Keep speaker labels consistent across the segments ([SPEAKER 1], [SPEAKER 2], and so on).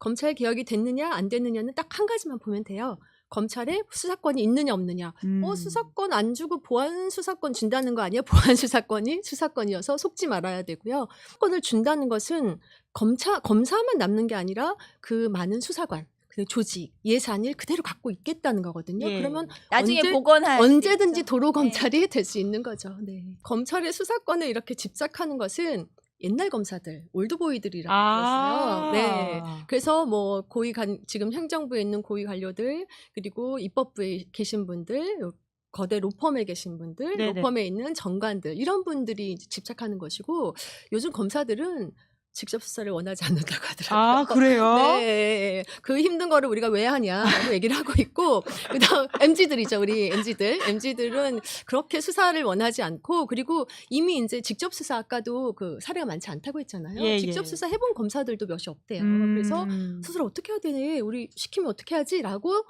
[SPEAKER 1] 검찰 개혁이 됐느냐 안 됐느냐는 딱 한 가지만 보면 돼요. 검찰에 수사권이 있느냐 없느냐. 수사권 안 주고 보안 수사권 준다는 거 아니야? 보안 수사권이 수사권이어서 속지 말아야 되고요. 수사권을 준다는 것은 검사만 남는 게 아니라 그 많은 수사관, 그 조직, 예산을 그대로 갖고 있겠다는 거거든요.
[SPEAKER 2] 예.
[SPEAKER 1] 그러면
[SPEAKER 3] 나중에 복원할
[SPEAKER 1] 언제든지
[SPEAKER 3] 수 있죠.
[SPEAKER 1] 도로 검찰이 될 수 있는 거죠. 네. 검찰의 수사권을 이렇게 집착하는 것은 옛날 검사들, 올드보이들이라고 불렀어요. 네. 그래서 뭐 지금 행정부에 있는 고위 관료들, 그리고 입법부에 계신 분들, 거대 로펌에 계신 분들,
[SPEAKER 2] 네네.
[SPEAKER 1] 로펌에 있는 정관들, 이런 분들이 집착하는 것이고, 요즘 검사들은 직접 수사를 원하지 않는다고 하더라고요.
[SPEAKER 2] 아, 그래요?
[SPEAKER 1] 네. 그 힘든 거를 우리가 왜 하냐라고 얘기를 하고 있고, 그다음 MZ들이죠. 우리 MZ들은 그렇게 수사를 원하지 않고, 그리고 이미 이제 직접 수사, 아까도 그 사례가 많지 않다고 했잖아요.
[SPEAKER 2] 예,
[SPEAKER 1] 직접
[SPEAKER 2] 예.
[SPEAKER 1] 수사 해본 검사들도 몇이 없대요. 그래서 수사를 어떻게 해야 되니? 우리 시키면 어떻게 하지?라고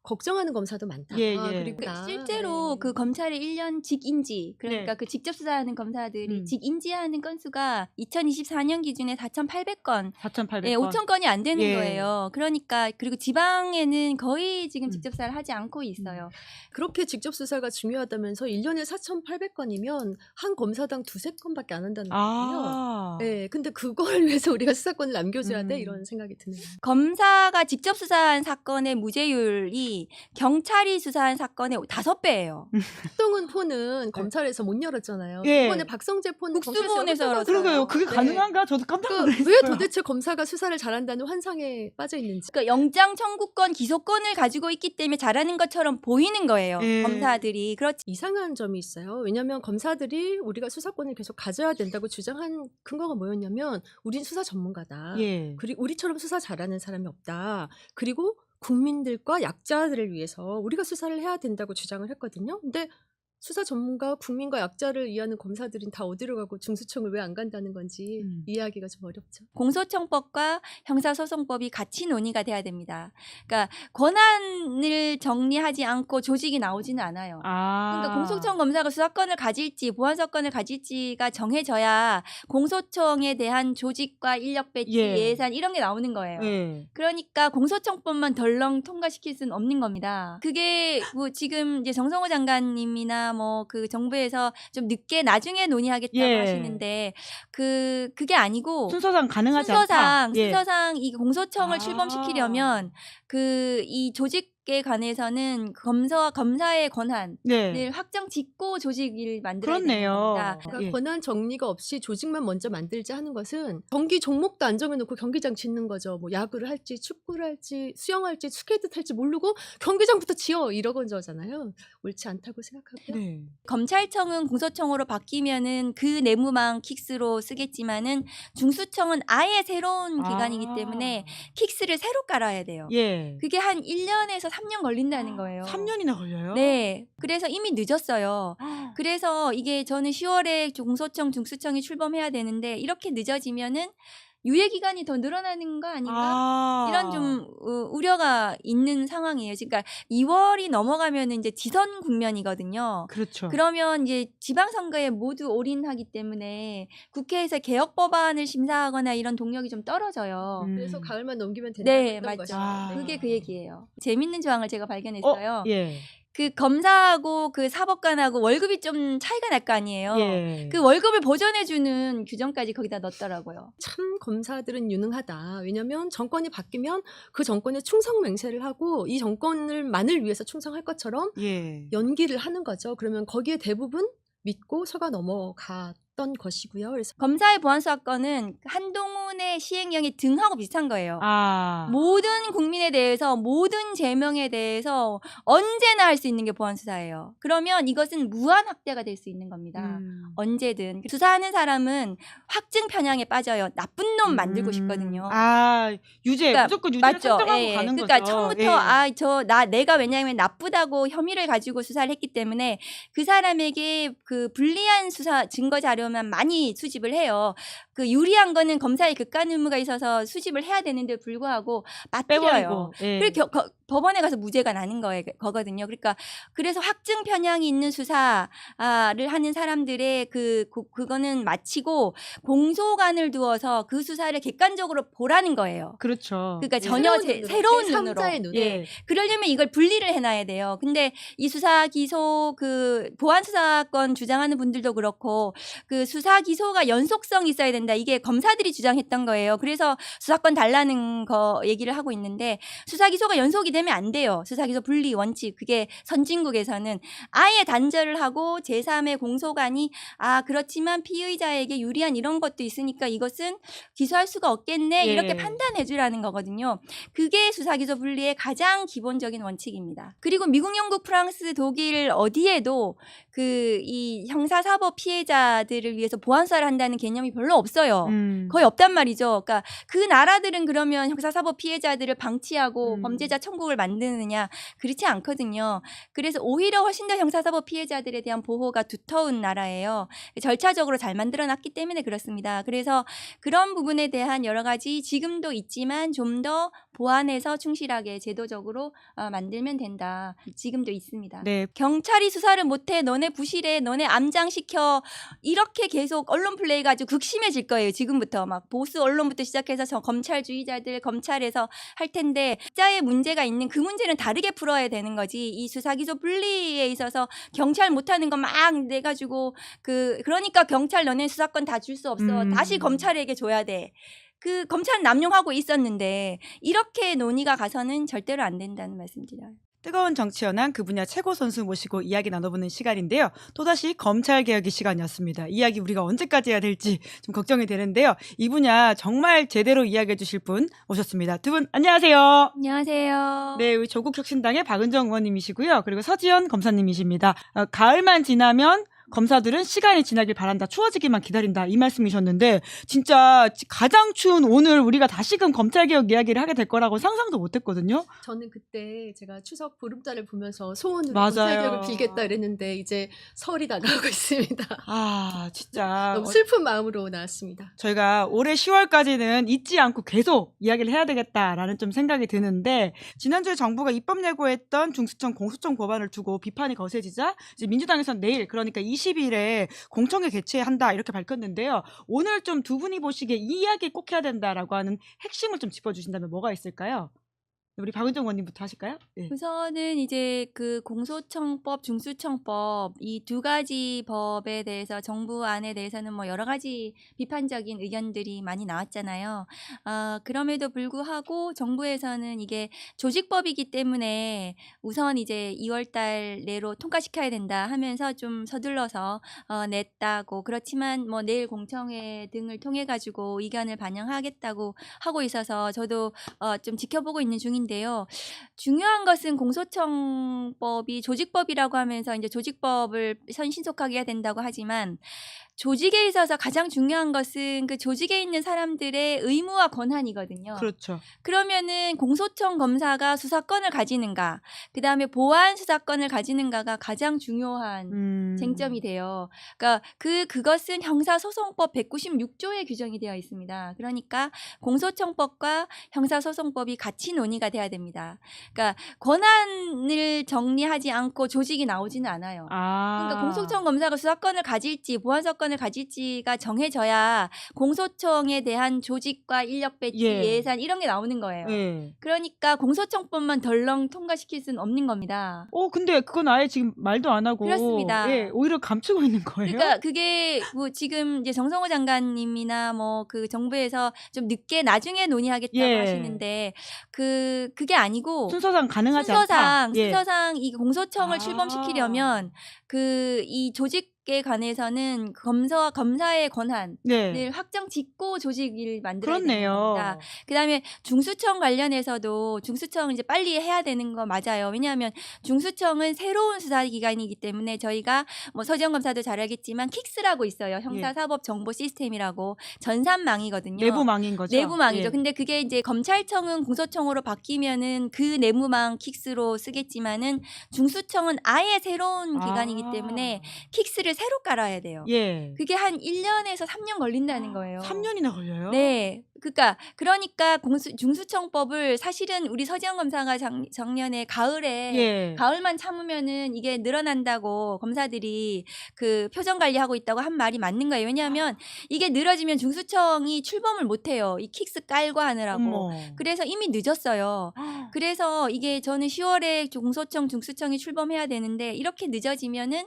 [SPEAKER 1] 걱정하는 검사도 많다.
[SPEAKER 2] 예, 예.
[SPEAKER 1] 그리고
[SPEAKER 3] 실제로 그 검찰의 1년 직인지, 그러니까
[SPEAKER 2] 네.
[SPEAKER 3] 그 직접 수사하는 검사들이
[SPEAKER 2] 음.
[SPEAKER 3] 직인지하는 건수가 2024년 기준에 4,800건,
[SPEAKER 2] 4,800건.
[SPEAKER 3] 예, 5,000건이 안 되는
[SPEAKER 2] 예.
[SPEAKER 3] 거예요. 그러니까 그리고 지방에는 거의 지금
[SPEAKER 2] 음.
[SPEAKER 3] 직접 수사를 하지 않고 있어요.
[SPEAKER 1] 그렇게 직접 수사가 중요하다면서 1년에 4,800건이면 한 검사당 2-3건밖에 안 한다는 거거든요.
[SPEAKER 2] 아.
[SPEAKER 1] 네, 근데 그걸 위해서 우리가 수사권을 남겨줘야 돼?
[SPEAKER 2] 음.
[SPEAKER 1] 이런 생각이 드네요.
[SPEAKER 3] 검사가 직접 수사한 사건의 무죄율이 경찰이 수사한 사건의 5배예요.
[SPEAKER 1] 한동훈 폰은 검찰에서 못 열었잖아요.
[SPEAKER 2] 예.
[SPEAKER 1] 이번에 박성재 폰은
[SPEAKER 3] 국수본에서
[SPEAKER 1] 검찰에서
[SPEAKER 2] 그러게요. 그게
[SPEAKER 1] 네.
[SPEAKER 2] 가능한가? 저도 깜짝 놀랐어요.
[SPEAKER 1] 왜 도대체 검사가 수사를 잘한다는 환상에 빠져 있는지.
[SPEAKER 3] 그러니까 영장 청구권, 기소권을 가지고 있기 때문에 잘하는 것처럼 보이는 거예요.
[SPEAKER 2] 예.
[SPEAKER 3] 검사들이. 그렇지.
[SPEAKER 1] 이상한 점이 있어요. 왜냐하면 검사들이 우리가 수사권을 계속 가져야 된다고 주장한 근거가 뭐였냐면, 우린 수사 전문가다.
[SPEAKER 2] 예.
[SPEAKER 1] 그리고 우리처럼 수사 잘하는 사람이 없다. 그리고 국민들과 약자들을 위해서 우리가 수사를 해야 된다고 주장을 했거든요. 근데 수사 전문가, 국민과 약자를 위하는 검사들은 다 어디로 가고 중수청을 왜 안 간다는 건지 이해하기가 좀 어렵죠.
[SPEAKER 3] 공소청법과 형사소송법이 같이 논의가 돼야 됩니다. 그러니까 권한을 정리하지 않고 조직이 나오지는 않아요.
[SPEAKER 2] 아.
[SPEAKER 3] 그러니까 공소청 검사가 수사권을 가질지 보안사건을 가질지가 정해져야 공소청에 대한 조직과 인력 배치,
[SPEAKER 2] 예.
[SPEAKER 3] 예산 이런 게 나오는 거예요.
[SPEAKER 2] 예.
[SPEAKER 3] 그러니까 공소청법만 덜렁 통과시킬 수는 없는 겁니다. 그게 뭐 지금 이제 정성호 장관님이나 뭐 그 정부에서 좀 늦게 나중에 논의하겠다고
[SPEAKER 2] 예.
[SPEAKER 3] 하시는데 그게 아니고
[SPEAKER 2] 순서상 가능하지 않다.
[SPEAKER 3] 순서상 이 공소청을
[SPEAKER 2] 아.
[SPEAKER 3] 출범시키려면 그 이 조직에 관해서는 검사의 권한을
[SPEAKER 2] 네.
[SPEAKER 3] 확정 짓고 조직을 만들어야 되는
[SPEAKER 2] 그렇네요.
[SPEAKER 3] 겁니다.
[SPEAKER 1] 그러니까
[SPEAKER 2] 예.
[SPEAKER 1] 권한 정리가 없이 조직만 먼저 만들자 하는 것은 경기 종목도 안 정해놓고 경기장 짓는 거죠. 뭐 야구를 할지 축구를 할지 수영할지 스케이트 탈지 모르고 경기장부터 지어 이러건 거잖아요. 옳지 않다고 생각하고요.
[SPEAKER 2] 네.
[SPEAKER 3] 검찰청은 공소청으로 바뀌면은 그 내무망 킥스로 쓰겠지만은 중수청은 아예 새로운 기관이기 때문에 킥스를 새로 깔아야 돼요.
[SPEAKER 2] 예.
[SPEAKER 3] 그게 한 1년에서 3년 걸린다는 거예요.
[SPEAKER 2] 3년이나 걸려요?
[SPEAKER 3] 네. 그래서 이미 늦었어요. 그래서 이게 저는 10월에 공소청, 중수청이 출범해야 되는데 이렇게 늦어지면은 유예 기간이 더 늘어나는 거 아닌가? 이런 좀 우려가 있는 상황이에요. 그러니까 2월이 넘어가면은 이제 지선 국면이거든요.
[SPEAKER 2] 그렇죠.
[SPEAKER 3] 그러면 이제 지방선거에 모두 올인하기 때문에 국회에서 개혁 법안을 심사하거나 이런 동력이 좀 떨어져요.
[SPEAKER 1] 그래서 가을만 넘기면
[SPEAKER 3] 네,
[SPEAKER 1] 된다는
[SPEAKER 3] 맞죠.
[SPEAKER 1] 것이죠.
[SPEAKER 2] 아.
[SPEAKER 3] 그게 그 얘기예요. 재밌는 조항을 제가 발견했어요.
[SPEAKER 2] 예.
[SPEAKER 3] 그 검사하고 그 사법관하고 월급이 좀 차이가 날 거 아니에요.
[SPEAKER 2] 예.
[SPEAKER 3] 그 월급을 보전해주는 규정까지 거기다 넣었더라고요.
[SPEAKER 1] 참 검사들은 유능하다. 왜냐하면 정권이 바뀌면 그 정권에 충성 맹세를 하고 이 정권을만을 위해서 충성할 것처럼
[SPEAKER 2] 예.
[SPEAKER 1] 연기를 하는 거죠. 그러면 거기에 대부분 믿고 속아 넘어갔던 것이고요. 그래서
[SPEAKER 3] 검사의 보안수사권은 한동훈의 시행령의 등하고 비슷한 거예요.
[SPEAKER 2] 아.
[SPEAKER 3] 모든 국민에 대해서 모든 제명에 대해서 언제나 할 수 있는 게 보안수사예요. 그러면 이것은 무한 확대가 될 수 있는 겁니다. 언제든. 수사하는 사람은 확증 편향에 빠져요. 나쁜 놈 만들고 싶거든요.
[SPEAKER 2] 아, 유죄.
[SPEAKER 3] 그러니까
[SPEAKER 2] 무조건 유죄를
[SPEAKER 3] 맞죠.
[SPEAKER 2] 설정하고
[SPEAKER 3] 예.
[SPEAKER 2] 가는
[SPEAKER 3] 그러니까
[SPEAKER 2] 거죠.
[SPEAKER 3] 처음부터 내가 왜냐하면 나쁘다고 혐의를 가지고 수사를 했기 때문에 그 사람에게 그 불리한 수사 증거 자료만 많이 수집을 해요. 그 유리한 거는 검사의 극간 의무가 있어서 수집을 해야 되는데 불구하고 빠뜨려요.
[SPEAKER 2] 빼버리고. 예.
[SPEAKER 3] 그리고 법원에 가서 무죄가 나는 거거든요. 그러니까 그래서 확증 편향이 있는 수사를 하는 사람들의 그거는 마치고 공소관을 두어서 그 수사를 객관적으로 보라는 거예요.
[SPEAKER 2] 그렇죠.
[SPEAKER 3] 그러니까
[SPEAKER 2] 예.
[SPEAKER 3] 전혀 새로운 눈으로.
[SPEAKER 1] 제3자의 눈으로.
[SPEAKER 2] 예.
[SPEAKER 3] 그러려면 이걸 분리를 해놔야 돼요. 근데 이 수사 기소 그 보안 수사권 주장하는 분들도 그렇고 그 수사 기소가 연속성이 있어야 된다. 이게 검사들이 주장했던 거예요. 그래서 수사권 달라는 거 얘기를 하고 있는데 수사 기소가 연속이 되면 안 돼요. 수사 기소 분리 원칙. 그게 선진국에서는 아예 단절을 하고 제3의 공소관이 그렇지만 피의자에게 유리한 이런 것도 있으니까 이것은 기소할 수가 없겠네.
[SPEAKER 2] 예.
[SPEAKER 3] 이렇게 판단해 주라는 거거든요. 그게 수사 기소 분리의 가장 기본적인 원칙입니다. 그리고 미국, 영국, 프랑스, 독일 어디에도 이 형사사법 피해자들을 위해서 보안 수사를 한다는 개념이 별로 없어요. 거의 없단 말이죠. 그러니까 그 나라들은 그러면 형사사법 피해자들을 방치하고 범죄자 천국을 만드느냐 그렇지 않거든요. 그래서 오히려 훨씬 더 형사사법 피해자들에 대한 보호가 두터운 나라예요. 절차적으로 잘 만들어놨기 때문에 그렇습니다. 그래서 그런 부분에 대한 여러 가지 지금도 있지만 좀 더 보완해서 충실하게 제도적으로 만들면 된다. 지금도 있습니다.
[SPEAKER 2] 네.
[SPEAKER 3] 경찰이 수사를 못해 너네 부실해 너네 암장시켜 이렇게 계속 언론 플레이가 아주 극심해질 거예요. 지금부터 막 보수 언론부터 시작해서 검찰주의자들 검찰에서 할 텐데 각자의 문제가 있는 그 문제는 다르게 풀어야 되는 거지. 이 수사기소 분리에 있어서 경찰 못하는 거 막 내가지고 그러니까 경찰 너네 수사권 다 줄 수 없어. 다시 검찰에게 줘야 돼. 검찰은 남용하고 있었는데 이렇게 논의가 가서는 절대로 안 된다는 말씀드려요.
[SPEAKER 2] 뜨거운 정치 현안 그 분야 최고 선수 모시고 이야기 나눠보는 시간인데요. 또다시 검찰개혁의 시간이었습니다. 이야기 우리가 언제까지 해야 될지 좀 걱정이 되는데요. 이 분야 정말 제대로 이야기해 주실 분 오셨습니다. 두 분 안녕하세요.
[SPEAKER 3] 안녕하세요.
[SPEAKER 2] 네, 우리 조국혁신당의 박은정 의원님이시고요. 그리고 서지연 검사님이십니다. 가을만 지나면 검사들은 시간이 지나길 바란다. 추워지기만 기다린다. 이 말씀이셨는데 진짜 가장 추운 오늘 우리가 다시금 검찰개혁 이야기를 하게 될 거라고 상상도 못했거든요.
[SPEAKER 1] 저는 그때 제가 추석 보름달을 보면서 소원으로
[SPEAKER 2] 맞아요.
[SPEAKER 1] 검찰개혁을 빌겠다 그랬는데 이제 설이 다가오고 있습니다.
[SPEAKER 2] 진짜
[SPEAKER 1] 너무 슬픈 마음으로 나왔습니다.
[SPEAKER 2] 저희가 올해 10월까지는 잊지 않고 계속 이야기를 해야 되겠다라는 좀 생각이 드는데 지난주에 정부가 입법 예고했던 중수청 공소청 법안을 두고 비판이 거세지자 이제 민주당에서는 내일 그러니까 20일에 공청회 개최한다 이렇게 밝혔는데요. 오늘 좀 두 분이 보시기에 이 이야기 꼭 해야 된다라고 하는 핵심을 좀 짚어주신다면 뭐가 있을까요? 우리 박은정 의원님부터 하실까요? 네.
[SPEAKER 3] 우선은 이제 공소청법, 중수청법 이 두 가지 법에 대해서 정부 안에 대해서는 뭐 여러 가지 비판적인 의견들이 많이 나왔잖아요. 그럼에도 불구하고 정부에서는 이게 조직법이기 때문에 우선 이제 2월달 내로 통과시켜야 된다 하면서 좀 서둘러서 냈다고 그렇지만 뭐 내일 공청회 등을 통해 가지고 의견을 반영하겠다고 하고 있어서 저도 좀 지켜보고 있는 중인데요. 중요한 것은 공소청법이 조직법이라고 하면서 이제 조직법을 신속하게 해야 된다고 하지만 조직에 있어서 가장 중요한 것은 그 조직에 있는 사람들의 의무와 권한이거든요.
[SPEAKER 2] 그렇죠.
[SPEAKER 3] 그러면은 공소청 검사가 수사권을 가지는가, 그 다음에 보안 수사권을 가지는가가 가장 중요한 쟁점이 돼요. 그러니까 그것은 형사소송법 196조에 규정이 되어 있습니다. 그러니까 공소청법과 형사소송법이 같이 논의가 돼야 됩니다. 그러니까 권한을 정리하지 않고 조직이 나오지는 않아요. 그러니까 공소청 검사가 수사권을 가질지 보안 수사권을 가질지가 정해져야 공소청에 대한 조직과 인력 배치, 예산 이런 게 나오는 거예요. 그러니까 공소청법만 덜렁 통과시킬 수는 없는 겁니다.
[SPEAKER 2] 근데 그건 아예 지금 말도 안 하고
[SPEAKER 3] 그렇습니다.
[SPEAKER 2] 오히려 감추고 있는 거예요.
[SPEAKER 3] 그러니까 그게 뭐 지금 이제 정성호 장관님이나 뭐 정부에서 좀 늦게 나중에 논의하겠다고 하시는데 그게 아니고
[SPEAKER 2] 순서상 가능하지 않다.
[SPEAKER 3] 순서상 이 공소청을 출범시키려면 이 조직에 관해서는 검사의 권한을 확정 짓고 조직을 만들어야 되는 겁니다. 그다음에 중수청 관련해서도 중수청 이제 빨리 해야 되는 거 맞아요. 왜냐하면 중수청은 새로운 수사기관이기 때문에 저희가 뭐 서지영 검사도 잘 알겠지만 킥스라고 있어요. 형사사법 정보 시스템이라고 전산망이거든요.
[SPEAKER 2] 내부망인 거죠.
[SPEAKER 3] 내부망이죠. 근데 그게 이제 검찰청은 공소청으로 바뀌면은 그 내부망 킥스로 쓰겠지만은 중수청은 아예 새로운 기관이기 때문에 킥스를 조직을 새로 깔아야 돼요.
[SPEAKER 2] 예.
[SPEAKER 3] 그게 한 1년에서 3년 걸린다는 거예요.
[SPEAKER 2] 3년이나 걸려요?
[SPEAKER 3] 네. 그러니까 중수청법을 사실은 우리 서지영 검사가 작년에 가을에
[SPEAKER 2] 예.
[SPEAKER 3] 가을만 참으면은 이게 늘어난다고 검사들이 그 표정 관리하고 있다고 한 말이 맞는 거예요. 왜냐하면 이게 늘어지면 중수청이 출범을 못 해요. 이 킥스 깔고 하느라고.
[SPEAKER 2] 어머.
[SPEAKER 3] 그래서 이미 늦었어요. 그래서 이게 저는 10월에 공소청, 중수청이 출범해야 되는데 이렇게 늦어지면은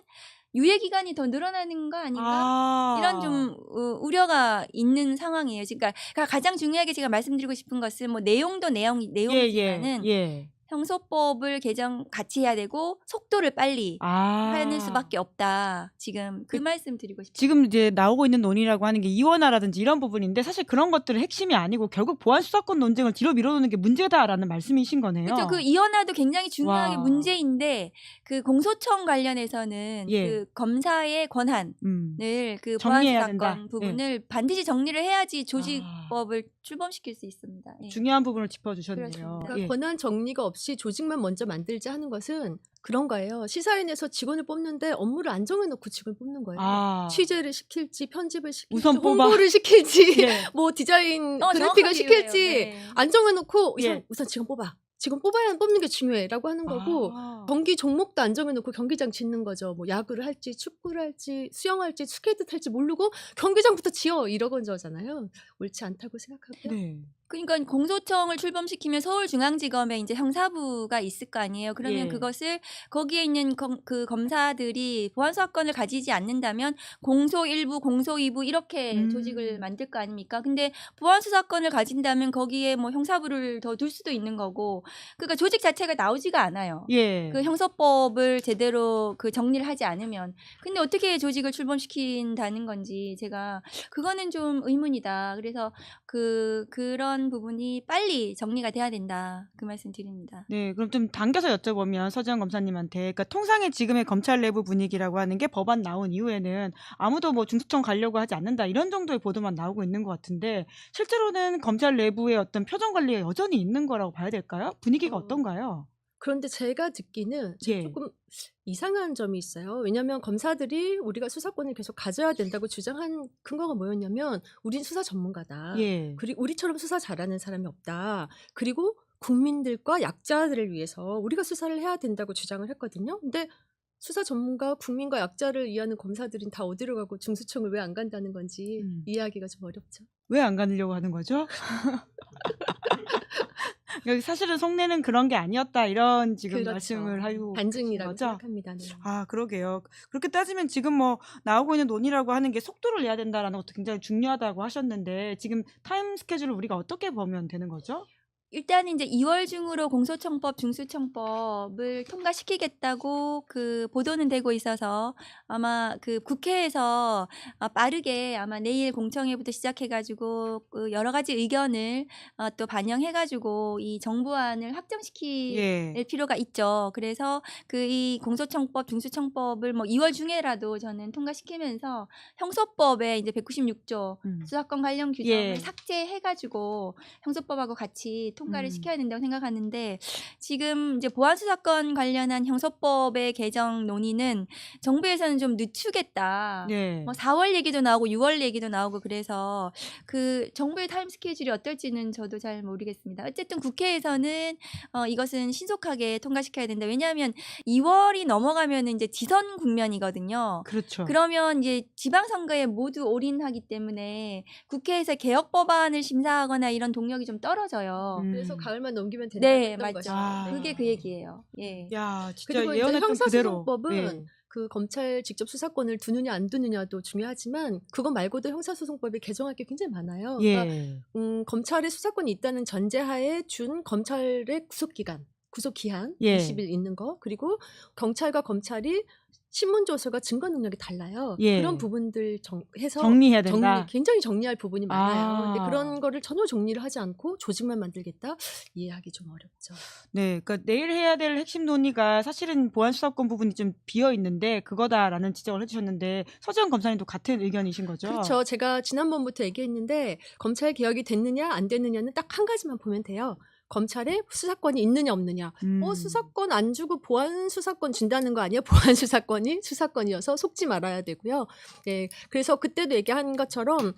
[SPEAKER 3] 유예 기간이 더 늘어나는 거 아닌가? 이런 좀 우려가 있는 상황이에요. 그러니까 가장 중요하게 제가 말씀드리고 싶은 것은 뭐 내용도 내용이지만은
[SPEAKER 2] 예.
[SPEAKER 3] 형소법을 개정 같이 해야 되고 속도를 빨리 하는 수밖에 없다. 지금 그 말씀 드리고 싶습니다.
[SPEAKER 2] 지금 이제 나오고 있는 논의라고 하는 게 이원화라든지 이런 부분인데 사실 그런 것들은 핵심이 아니고 결국 보안 수사권 논쟁을 뒤로 밀어놓는 게 문제다라는 말씀이신 거네요.
[SPEAKER 3] 그렇죠. 그 이원화도 굉장히 중요하게
[SPEAKER 2] 와.
[SPEAKER 3] 문제인데 그 공소청 관련해서는
[SPEAKER 2] 예.
[SPEAKER 3] 그 검사의 권한을 그 보안
[SPEAKER 2] 정리해야
[SPEAKER 3] 수사권
[SPEAKER 2] 된다.
[SPEAKER 3] 부분을 반드시 정리를 해야지 조직법을 출범시킬 수 있습니다. 예.
[SPEAKER 2] 중요한 부분을 짚어주셨네요.
[SPEAKER 3] 그렇습니다.
[SPEAKER 1] 그러니까
[SPEAKER 2] 예.
[SPEAKER 1] 권한 정리가 없이 조직만 먼저 만들자 하는 것은 그런 거예요. 시사인에서 직원을 뽑는데 업무를 안 정해놓고 직원을 뽑는 거예요. 취재를 시킬지 편집을 시킬지
[SPEAKER 2] 우선 뽑아.
[SPEAKER 1] 홍보를 시킬지
[SPEAKER 2] 예.
[SPEAKER 1] 뭐 디자인
[SPEAKER 3] 정확하게
[SPEAKER 1] 그래픽을 시킬지
[SPEAKER 3] 이해해요. 네.
[SPEAKER 1] 안 정해놓고
[SPEAKER 2] 예.
[SPEAKER 1] 우선 직원 뽑아. 직원 뽑아야 뽑는 게 중요해라고 하는 거고 경기 종목도 안 정해놓고 경기장 짓는 거죠. 뭐 야구를 할지 축구를 할지 수영할지 스케이트 탈지 모르고 경기장부터 지어 이러건 저잖아요. 옳지 않다고 생각하고요.
[SPEAKER 2] 네.
[SPEAKER 3] 그러니까 공소청을 출범시키면 서울중앙지검에 이제 형사부가 있을 거 아니에요. 그러면
[SPEAKER 2] 예.
[SPEAKER 3] 그것을 거기에 있는 그 검사들이 보안수사권을 가지지 않는다면 공소 1부, 공소 2부 이렇게 조직을 만들 거 아닙니까? 근데 보안수사권을 가진다면 거기에 뭐 형사부를 더 둘 수도 있는 거고, 그러니까 조직 자체가 나오지가 않아요.
[SPEAKER 2] 예.
[SPEAKER 3] 그 형사법을 제대로 그 정리를 하지 않으면. 근데 어떻게 출범시킨다는 건지 제가 그거는 좀 의문이다. 그래서 그런 부분이 빨리 정리가 돼야 된다. 그 말씀 드립니다.
[SPEAKER 2] 네, 그럼 좀 당겨서 여쭤보면 서지영 검사님한테, 그러니까 통상의 지금의 검찰 내부 분위기라고 하는 게 법안 나온 이후에는 아무도 뭐 중수청 가려고 하지 않는다 이런 정도의 보도만 나오고 있는 것 같은데 실제로는 검찰 내부의 어떤 표정 관리가 여전히 있는 거라고 봐야 될까요? 분위기가 어떤가요?
[SPEAKER 1] 그런데 제가 듣기는
[SPEAKER 2] 예.
[SPEAKER 1] 조금 이상한 점이 있어요. 왜냐하면 검사들이 우리가 수사권을 계속 가져야 된다고 주장한 근거가 뭐였냐면 우린 수사 전문가다.
[SPEAKER 2] 예.
[SPEAKER 1] 그리고 우리처럼 수사 잘하는 사람이 없다. 그리고 국민들과 약자들을 위해서 우리가 수사를 해야 된다고 주장을 했거든요. 근데 수사 전문가, 국민과 약자를 위하는 검사들은 다 어디로 가고 중수청을 왜 안 간다는 건지 이해하기가 좀 어렵죠.
[SPEAKER 2] 왜 안 가려고 하는 거죠? 여기 사실은 속내는 그런 게 아니었다 이런 지금
[SPEAKER 1] 그렇죠.
[SPEAKER 2] 말씀을 하고
[SPEAKER 1] 반증이라고
[SPEAKER 2] 계신 거죠?
[SPEAKER 1] 생각합니다. 네.
[SPEAKER 2] 아, 그러게요. 그렇게 따지면 지금 뭐 나오고 있는 논의라고 하는 게 속도를 내야 된다라는 것도 굉장히 중요하다고 하셨는데 지금 타임 스케줄을 우리가 어떻게 보면 되는 거죠?
[SPEAKER 3] 일단은 이제 2월 중으로 공소청법, 중수청법을 통과시키겠다고 그 보도는 되고 있어서 아마 그 국회에서 빠르게 아마 내일 공청회부터 시작해가지고 그 여러 가지 의견을 또 반영해가지고 이 정부안을 확정시킬
[SPEAKER 2] 예.
[SPEAKER 3] 필요가 있죠. 그래서 그 이 공소청법, 중수청법을 뭐 2월 중에라도 저는 통과시키면서 형소법에 이제 196조 수사권 관련 규정을
[SPEAKER 2] 예.
[SPEAKER 3] 삭제해가지고 형소법하고 같이 통과를 시켜야 된다고 생각하는데 지금 이제 보안수사권 관련한 형소법의 개정 논의는 정부에서는 좀 늦추겠다.
[SPEAKER 2] 네.
[SPEAKER 3] 뭐 4월 얘기도 나오고 6월 얘기도 나오고 그래서 그 정부의 타임 스케줄이 어떨지는 저도 잘 모르겠습니다. 어쨌든 국회에서는 이것은 신속하게 통과시켜야 된다. 왜냐하면 2월이 넘어가면 이제 지선 국면이거든요.
[SPEAKER 2] 그렇죠.
[SPEAKER 3] 그러면 이제 지방선거에 모두 올인하기 때문에 국회에서 개혁 법안을 심사하거나 이런 동력이 좀 떨어져요.
[SPEAKER 1] 그래서 가을만 넘기면 된다는
[SPEAKER 3] 네, 맞죠.
[SPEAKER 1] 것이죠.
[SPEAKER 2] 아.
[SPEAKER 3] 그게 그 얘기예요. 예.
[SPEAKER 2] 야, 진짜
[SPEAKER 1] 그리고 이제
[SPEAKER 2] 예언했던 그대로.
[SPEAKER 1] 형사소송법은
[SPEAKER 2] 예.
[SPEAKER 1] 그 검찰 직접 수사권을 두느냐 안 두느냐도 중요하지만 그거 말고도 형사소송법이 개정할 게 굉장히 많아요. 그러니까
[SPEAKER 2] 예.
[SPEAKER 1] 검찰에 수사권이 있다는 전제하에 준 검찰의 구속기한
[SPEAKER 2] 예.
[SPEAKER 1] 20일 있는 거 그리고 경찰과 검찰이 신문조서가 증거 능력이 달라요.
[SPEAKER 2] 예.
[SPEAKER 1] 그런 부분들 해서
[SPEAKER 2] 정리해야 된다.
[SPEAKER 1] 굉장히 정리할 부분이 많아요. 근데
[SPEAKER 2] 아.
[SPEAKER 1] 그런 거를 전혀 정리를 하지 않고 조직만 만들겠다? 이해하기 좀 어렵죠.
[SPEAKER 2] 네, 그러니까 내일 해야 될 핵심 논의가 사실은 보안수사권 부분이 좀 비어 있는데 그거다라는 지적을 해주셨는데 서지영 검사님도 같은 의견이신 거죠?
[SPEAKER 1] 그렇죠. 제가 지난번부터 얘기했는데 검찰 개혁이 됐느냐 안 됐느냐는 딱 한 가지만 보면 돼요. 검찰에 수사권이 있느냐 없느냐.
[SPEAKER 2] 음.
[SPEAKER 1] 수사권 안 주고 보안 수사권 준다는 거 아니야? 보안 수사권이 수사권이어서 속지 말아야 되고요. 네, 그래서 그때도 얘기한 것처럼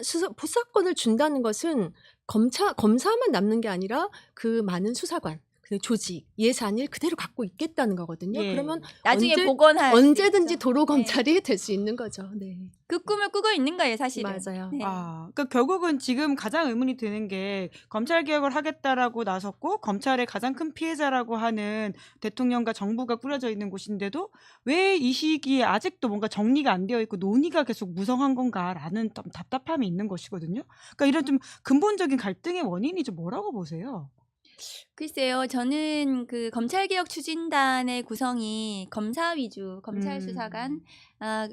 [SPEAKER 1] 수사권을 준다는 것은 검사만 남는 게 아니라 그 많은 수사관, 그 조직, 예산을 그대로 갖고 있겠다는 거거든요.
[SPEAKER 2] 예.
[SPEAKER 1] 그러면
[SPEAKER 3] 나중에 복원할 수
[SPEAKER 1] 언제든지
[SPEAKER 3] 있죠.
[SPEAKER 1] 도로
[SPEAKER 3] 네.
[SPEAKER 1] 검찰이 될 수 있는 거죠. 네,
[SPEAKER 3] 그 꿈을 꾸고 있는 거예요, 사실은.
[SPEAKER 1] 맞아요.
[SPEAKER 3] 네.
[SPEAKER 2] 그러니까 결국은 지금 가장 의문이 드는 게 검찰 개혁을 하겠다라고 나섰고 검찰의 가장 큰 피해자라고 하는 대통령과 정부가 꾸려져 있는 곳인데도 왜 이 시기에 아직도 뭔가 정리가 안 되어 있고 논의가 계속 무성한 건가라는 좀 답답함이 있는 것이거든요. 그러니까 이런 좀 근본적인 갈등의 원인이 좀 뭐라고 보세요?
[SPEAKER 3] 글쎄요, 저는 그 검찰개혁 추진단의 구성이 검사 위주, 검찰 수사관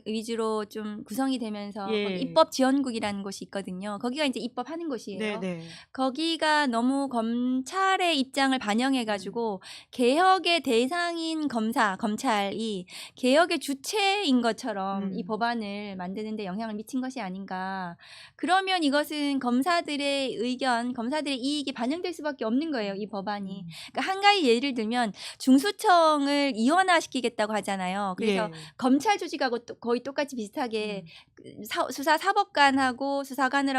[SPEAKER 3] 위주로 좀 구성이 되면서
[SPEAKER 2] 예.
[SPEAKER 3] 거기 입법지원국이라는 곳이 있거든요. 거기가 이제 입법하는 곳이에요.
[SPEAKER 2] 네네.
[SPEAKER 3] 거기가 너무 검찰의 입장을 반영해가지고 개혁의 대상인 검찰이 개혁의 주체인 것처럼 이 법안을 만드는데 영향을 미친 것이 아닌가. 그러면 이것은 검사들의 의견, 검사들의 이익이 반영될 수밖에 없는 거예요, 이 법안이. 그러니까 한 가지 예를 들면 중수청을 이원화시키겠다고 하잖아요. 그래서
[SPEAKER 2] 예.
[SPEAKER 3] 검찰 조직하고 거의 똑같이 비슷하게 수사 사법관하고 수사관을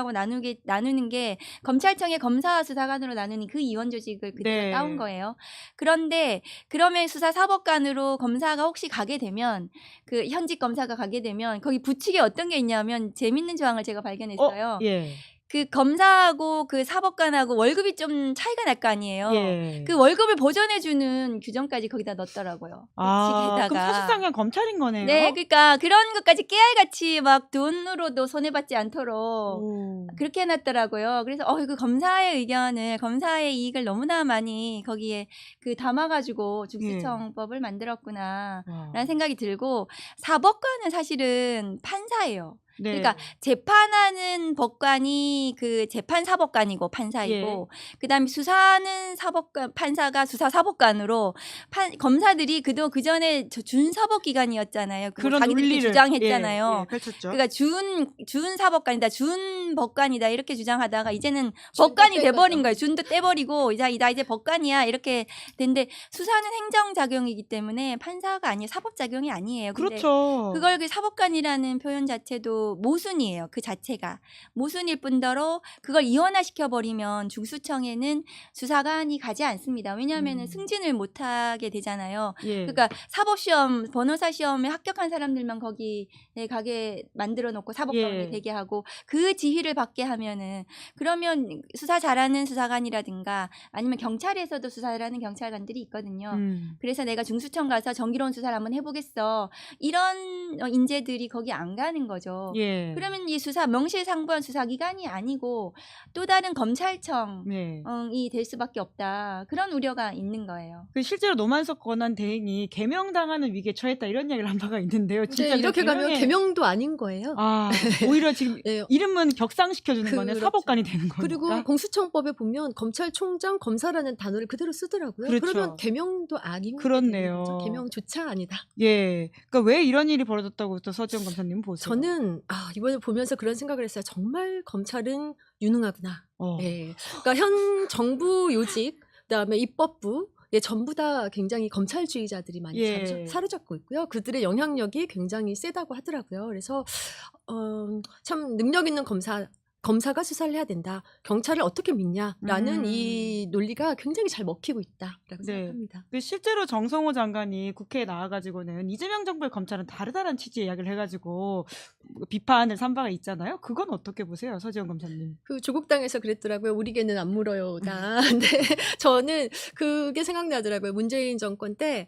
[SPEAKER 3] 나누는 게 검찰청의 검사와 수사관으로 나누는 그 이원 조직을 그대로
[SPEAKER 2] 네.
[SPEAKER 3] 따온 거예요. 그런데 그러면 수사 사법관으로 검사가 혹시 가게 되면 그 현직 검사가 가게 되면 거기 부칙에 어떤 게 있냐면 재밌는 조항을 제가 발견했어요.
[SPEAKER 2] 예.
[SPEAKER 3] 그 검사하고 그 사법관하고 월급이 좀 차이가 날 거 아니에요.
[SPEAKER 2] 예.
[SPEAKER 3] 그 월급을 보전해주는 규정까지 거기다 넣었더라고요.
[SPEAKER 2] 그럼
[SPEAKER 3] 부칙에다가.
[SPEAKER 2] 사실상 그냥 검찰인 거네요.
[SPEAKER 3] 네, 그러니까 그런 것까지 깨알같이 막 돈으로도 손해받지 않도록
[SPEAKER 2] 오.
[SPEAKER 3] 그렇게 해놨더라고요. 그래서 그 검사의 의견을, 검사의 이익을 너무나 많이 거기에 그 담아가지고 중수청법을 만들었구나
[SPEAKER 2] 와.
[SPEAKER 3] 라는 생각이 들고, 사법관은 사실은 판사예요.
[SPEAKER 2] 네.
[SPEAKER 3] 그러니까 재판하는 법관이 그 재판 사법관이고 판사이고, 그다음에 수사하는 사법관 판사가 수사 사법관으로, 검사들이 그 전에 준 사법 기관이었잖아요.
[SPEAKER 2] 그런
[SPEAKER 3] 자기들이
[SPEAKER 2] 논리를
[SPEAKER 3] 주장했잖아요.
[SPEAKER 2] 예, 펼쳤죠.
[SPEAKER 3] 그러니까 준 사법관이다, 준 법관이다 이렇게 주장하다가 이제는
[SPEAKER 1] 준도
[SPEAKER 3] 법관이
[SPEAKER 1] 뗀
[SPEAKER 3] 돼버린
[SPEAKER 1] 거죠.
[SPEAKER 3] 거예요. 준도 떼버리고 나 이제 법관이야 이렇게 됐는데, 수사는 행정작용이기 때문에 판사가 아니에요. 사법작용이 아니에요. 근데
[SPEAKER 2] 그렇죠.
[SPEAKER 3] 그걸 그 사법관이라는 표현 자체도 모순이에요. 그 자체가 모순일 뿐더러 그걸 이원화시켜 버리면 중수청에는 수사관이 가지 않습니다. 왜냐하면 승진을 못하게 되잖아요.
[SPEAKER 2] 예.
[SPEAKER 3] 그러니까 사법시험, 변호사 시험에 합격한 사람들만 거기에 가게 만들어 놓고 사법관에
[SPEAKER 2] 예.
[SPEAKER 3] 되게 하고 그 지휘를 받게 하면은, 그러면 수사 잘하는 수사관이라든가 아니면 경찰에서도 수사를 하는 경찰관들이 있거든요. 그래서 내가 중수청 가서 정기로운 수사를 한번 해보겠어, 이런 인재들이 거기 안 가는 거죠.
[SPEAKER 2] 예.
[SPEAKER 3] 그러면 이 명실상부한 수사기관이 아니고 또 다른 검찰청이
[SPEAKER 2] 네.
[SPEAKER 3] 될 수밖에 없다, 그런 우려가 있는 거예요.
[SPEAKER 2] 그 실제로 노만석 권한 대행이 개명당하는 위기에 처했다 이런 이야기를 한 바가 있는데요. 진짜
[SPEAKER 1] 네, 이렇게 가면
[SPEAKER 2] 개명에-
[SPEAKER 1] 개명도 아닌 거예요.
[SPEAKER 2] 오히려 지금
[SPEAKER 1] 네.
[SPEAKER 2] 이름은 격상시켜주는 거네.
[SPEAKER 1] 그렇죠.
[SPEAKER 2] 사법관이 되는 거니까.
[SPEAKER 1] 그리고 공수처법에 보면 검찰총장, 검사라는 단어를 그대로 쓰더라고요.
[SPEAKER 2] 그렇죠.
[SPEAKER 1] 그러면 개명도 아닌
[SPEAKER 2] 그렇네요.
[SPEAKER 1] 거죠. 개명조차 아니다.
[SPEAKER 2] 예. 그러니까 왜 이런 일이 벌어졌다고 또 서지영 검사님 보세요?
[SPEAKER 1] 저는 이번에 보면서 그런 생각을 했어요. 정말 검찰은 유능하구나. 예. 그러니까 현 정부 요직, 그다음에 입법부, 전부 다 굉장히 검찰주의자들이 많이
[SPEAKER 2] 예.
[SPEAKER 1] 사로잡고 있고요. 그들의 영향력이 굉장히 세다고 하더라고요. 그래서 참 능력 있는 검사가 수사를 해야 된다. 경찰을 어떻게 믿냐라는 이 논리가 굉장히 잘 먹히고 있다라고 생각합니다.
[SPEAKER 2] 그 실제로 정성호 장관이 국회에 나와가지고는 이재명 정부의 검찰은 다르다는 취지의 이야기를 해가지고 비판을 산 바가 있잖아요. 그건 어떻게 보세요, 서지영 검사님?
[SPEAKER 1] 그 조국당에서 그랬더라고요. 우리 개는 안 물어요다. 근데 저는 그게 생각나더라고요. 문재인 정권 때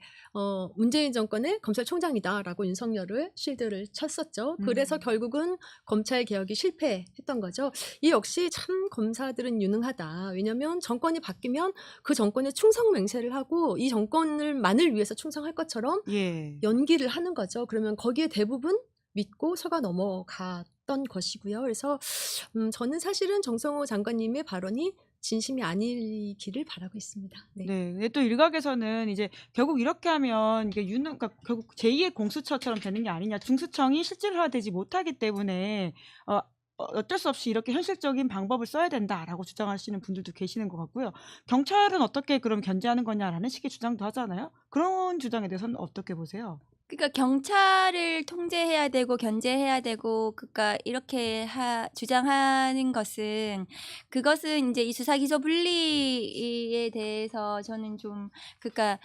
[SPEAKER 1] 문재인 정권의 검찰총장이다라고 윤석열을 실드를 쳤었죠. 그래서 결국은 검찰 개혁이 실패했던 거죠. 이 역시 참 검사들은 유능하다. 왜냐하면 정권이 바뀌면 그 정권에 충성 맹세를 하고 이 정권을만을 위해서 충성할 것처럼 연기를 하는 거죠. 그러면 거기에 대부분 믿고 속아 넘어갔던 것이고요. 그래서 저는 사실은 정성호 장관님의 발언이 진심이 아니기를 바라고 있습니다. 네.
[SPEAKER 2] 근데 또 일각에서는 이제 결국 이렇게 하면 이게 그러니까 결국 제2의 공수처처럼 되는 게 아니냐. 중수청이 실질화되지 못하기 때문에 어쩔 수 없이 이렇게 현실적인 방법을 써야 된다라고 주장하시는 분들도 계시는 것 같고요. 경찰은 어떻게 그럼 견제하는 거냐라는 식의 주장도 하잖아요. 그런 주장에 대해서는 어떻게 보세요?
[SPEAKER 3] 그러니까 경찰을 통제해야 되고 견제해야 되고 그러니까 이렇게 주장하는 것은 그것은 이제 이 수사 기소 분리에 대해서 저는 좀 그러니까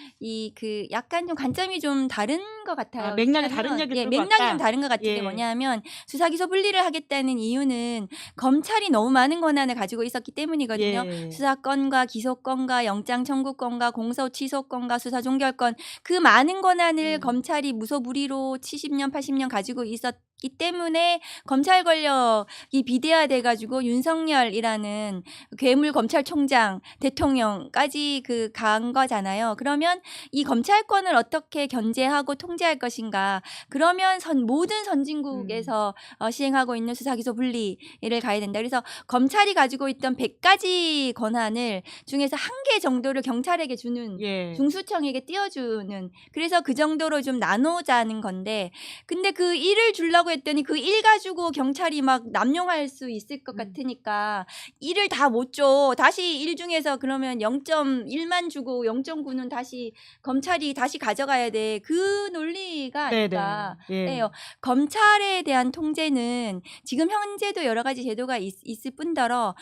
[SPEAKER 3] 그 약간 좀 관점이 좀 다른 것 같아요.
[SPEAKER 2] 맥락이 다른 얘기일 것
[SPEAKER 3] 맥락이
[SPEAKER 2] 같다.
[SPEAKER 3] 좀 다른 것 같은
[SPEAKER 2] 예.
[SPEAKER 3] 게 뭐냐면 수사 기소 분리를 하겠다는 이유는 검찰이 너무 많은 권한을 가지고 있었기 때문이거든요.
[SPEAKER 2] 예.
[SPEAKER 3] 수사권과 기소권과 영장 청구권과 공소 취소권과 수사 종결권 그 많은 권한을 검찰이 무소불위로 70년 80년 가지고 있었기 때문에 검찰 권력이 비대화돼 가지고 윤석열이라는 괴물 검찰총장 대통령까지 간 거잖아요. 그러면 이 검찰권을 어떻게 견제하고 통제할 것인가? 그러면 모든 선진국에서 시행하고 있는 수사 기소 분리를 가야 된다. 그래서 검찰이 가지고 있던 100가지 권한을 중에서 한 개 정도를 경찰에게 주는
[SPEAKER 2] 예.
[SPEAKER 3] 중수청에게 띄워주는 그래서 그 정도로 좀 나누자는 건데 근데 그 일을 주려고 했더니 그 일 가지고 경찰이 막 남용할 수 있을 것 같으니까 일을 다 못 줘. 다시 일 중에서 그러면 0.1만 주고 0.9는 다시 검찰이 다시 가져가야 돼. 그 논리가 아닌가 해요. 검찰에 대한 통제는 지금 현재도 여러 가지 제도가 있을 뿐더러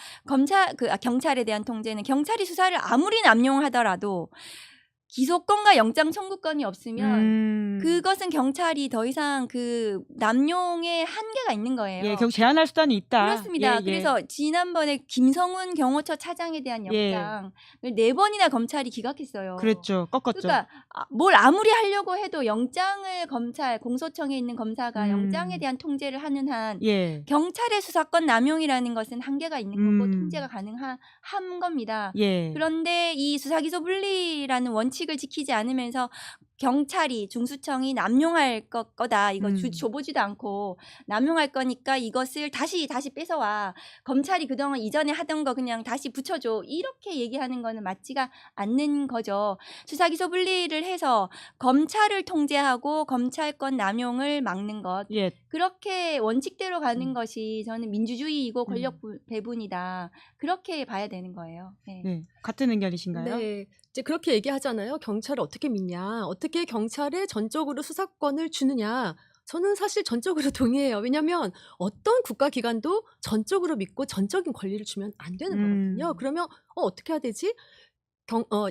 [SPEAKER 3] 경찰에 대한 통제는 경찰이 수사를 아무리 남용하더라도 기소권과 영장 청구권이 없으면 그것은 경찰이 더 이상 그 남용의 한계가 있는 거예요.
[SPEAKER 2] 예, 결국 제한할 수단이 있다.
[SPEAKER 3] 그렇습니다.
[SPEAKER 2] 예.
[SPEAKER 3] 그래서 지난번에 김성훈 경호처 차장에 대한 영장을 4번이나 검찰이 기각했어요.
[SPEAKER 2] 그랬죠. 꺾었죠.
[SPEAKER 3] 그러니까 뭘 아무리 하려고 해도 영장을 공소청에 있는 검사가 영장에 대한 통제를 하는 한
[SPEAKER 2] 예.
[SPEAKER 3] 경찰의 수사권 남용이라는 것은 한계가 있는 거고 통제가 가능한 겁니다.
[SPEAKER 2] 예.
[SPEAKER 3] 그런데 이 수사기소 분리라는 원칙을 지키지 않으면서 경찰이 중수청이 남용할 거다. 이거 줘보지도 않고 남용할 거니까 이것을 다시 뺏어와. 검찰이 그동안 이전에 하던 거 그냥 다시 붙여줘. 이렇게 얘기하는 거는 맞지가 않는 거죠. 수사기소 분리를 해서 검찰을 통제하고 검찰권 남용을 막는 것.
[SPEAKER 2] 예.
[SPEAKER 3] 그렇게 원칙대로 가는 것이 저는 민주주의이고 권력 배분이다. 그렇게 봐야 되는 거예요. 네.
[SPEAKER 2] 네. 같은 의견이신가요?
[SPEAKER 1] 네. 이제 그렇게 얘기하잖아요. 경찰을 어떻게 믿냐? 어떻게 경찰에 전적으로 수사권을 주느냐? 저는 사실 전적으로 동의해요. 왜냐하면 어떤 국가기관도 전적으로 믿고 전적인 권리를 주면 안 되는 거거든요. 그러면 어떻게 해야 되지?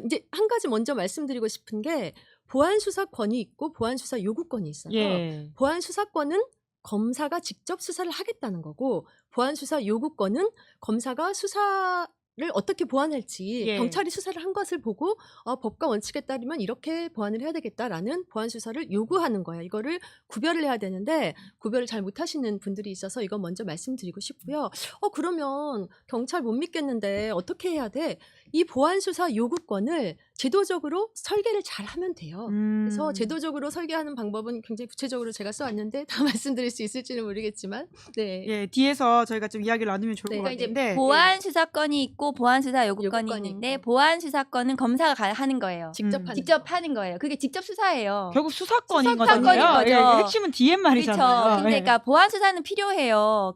[SPEAKER 1] 이제 한 가지 먼저 말씀드리고 싶은 게 보안 수사권이 있고 보안 수사 요구권이 있어요.
[SPEAKER 2] 예.
[SPEAKER 1] 보안 수사권은 검사가 직접 수사를 하겠다는 거고 보안 수사 요구권은 검사가 수사를 어떻게 보완할지 경찰이 수사를 한 것을 보고 법과 원칙에 따르면 이렇게 보완을 해야 되겠다라는 보안 수사를 요구하는 거예요. 이거를 구별을 해야 되는데 구별을 잘 못하시는 분들이 있어서 이거 먼저 말씀드리고 싶고요. 그러면 경찰 못 믿겠는데 어떻게 해야 돼? 이 보안 수사 요구권을 제도적으로 설계를 잘 하면 돼요. 그래서 제도적으로 설계하는 방법은 굉장히 구체적으로 제가 써왔는데 다 말씀드릴 수 있을지는 모르겠지만, 네.
[SPEAKER 2] 예, 뒤에서 저희가 좀 이야기를 나누면 좋을 것
[SPEAKER 3] 그러니까
[SPEAKER 2] 같은데.
[SPEAKER 3] 이제 보안 수사권이 있고 보안 수사 요구권이 있는데
[SPEAKER 1] 있고.
[SPEAKER 3] 보안 수사권은 검사가 하는 거예요.
[SPEAKER 1] 직접
[SPEAKER 3] 하는 거예요. 그게 직접 수사예요.
[SPEAKER 2] 결국 수사권인
[SPEAKER 3] 수사권인
[SPEAKER 2] 거잖아요.
[SPEAKER 3] 거죠.
[SPEAKER 2] 예, 핵심은 뒤에
[SPEAKER 3] 그렇죠.
[SPEAKER 2] 말이잖아요.
[SPEAKER 3] 근데 그러니까 보안 수사는 필요해요.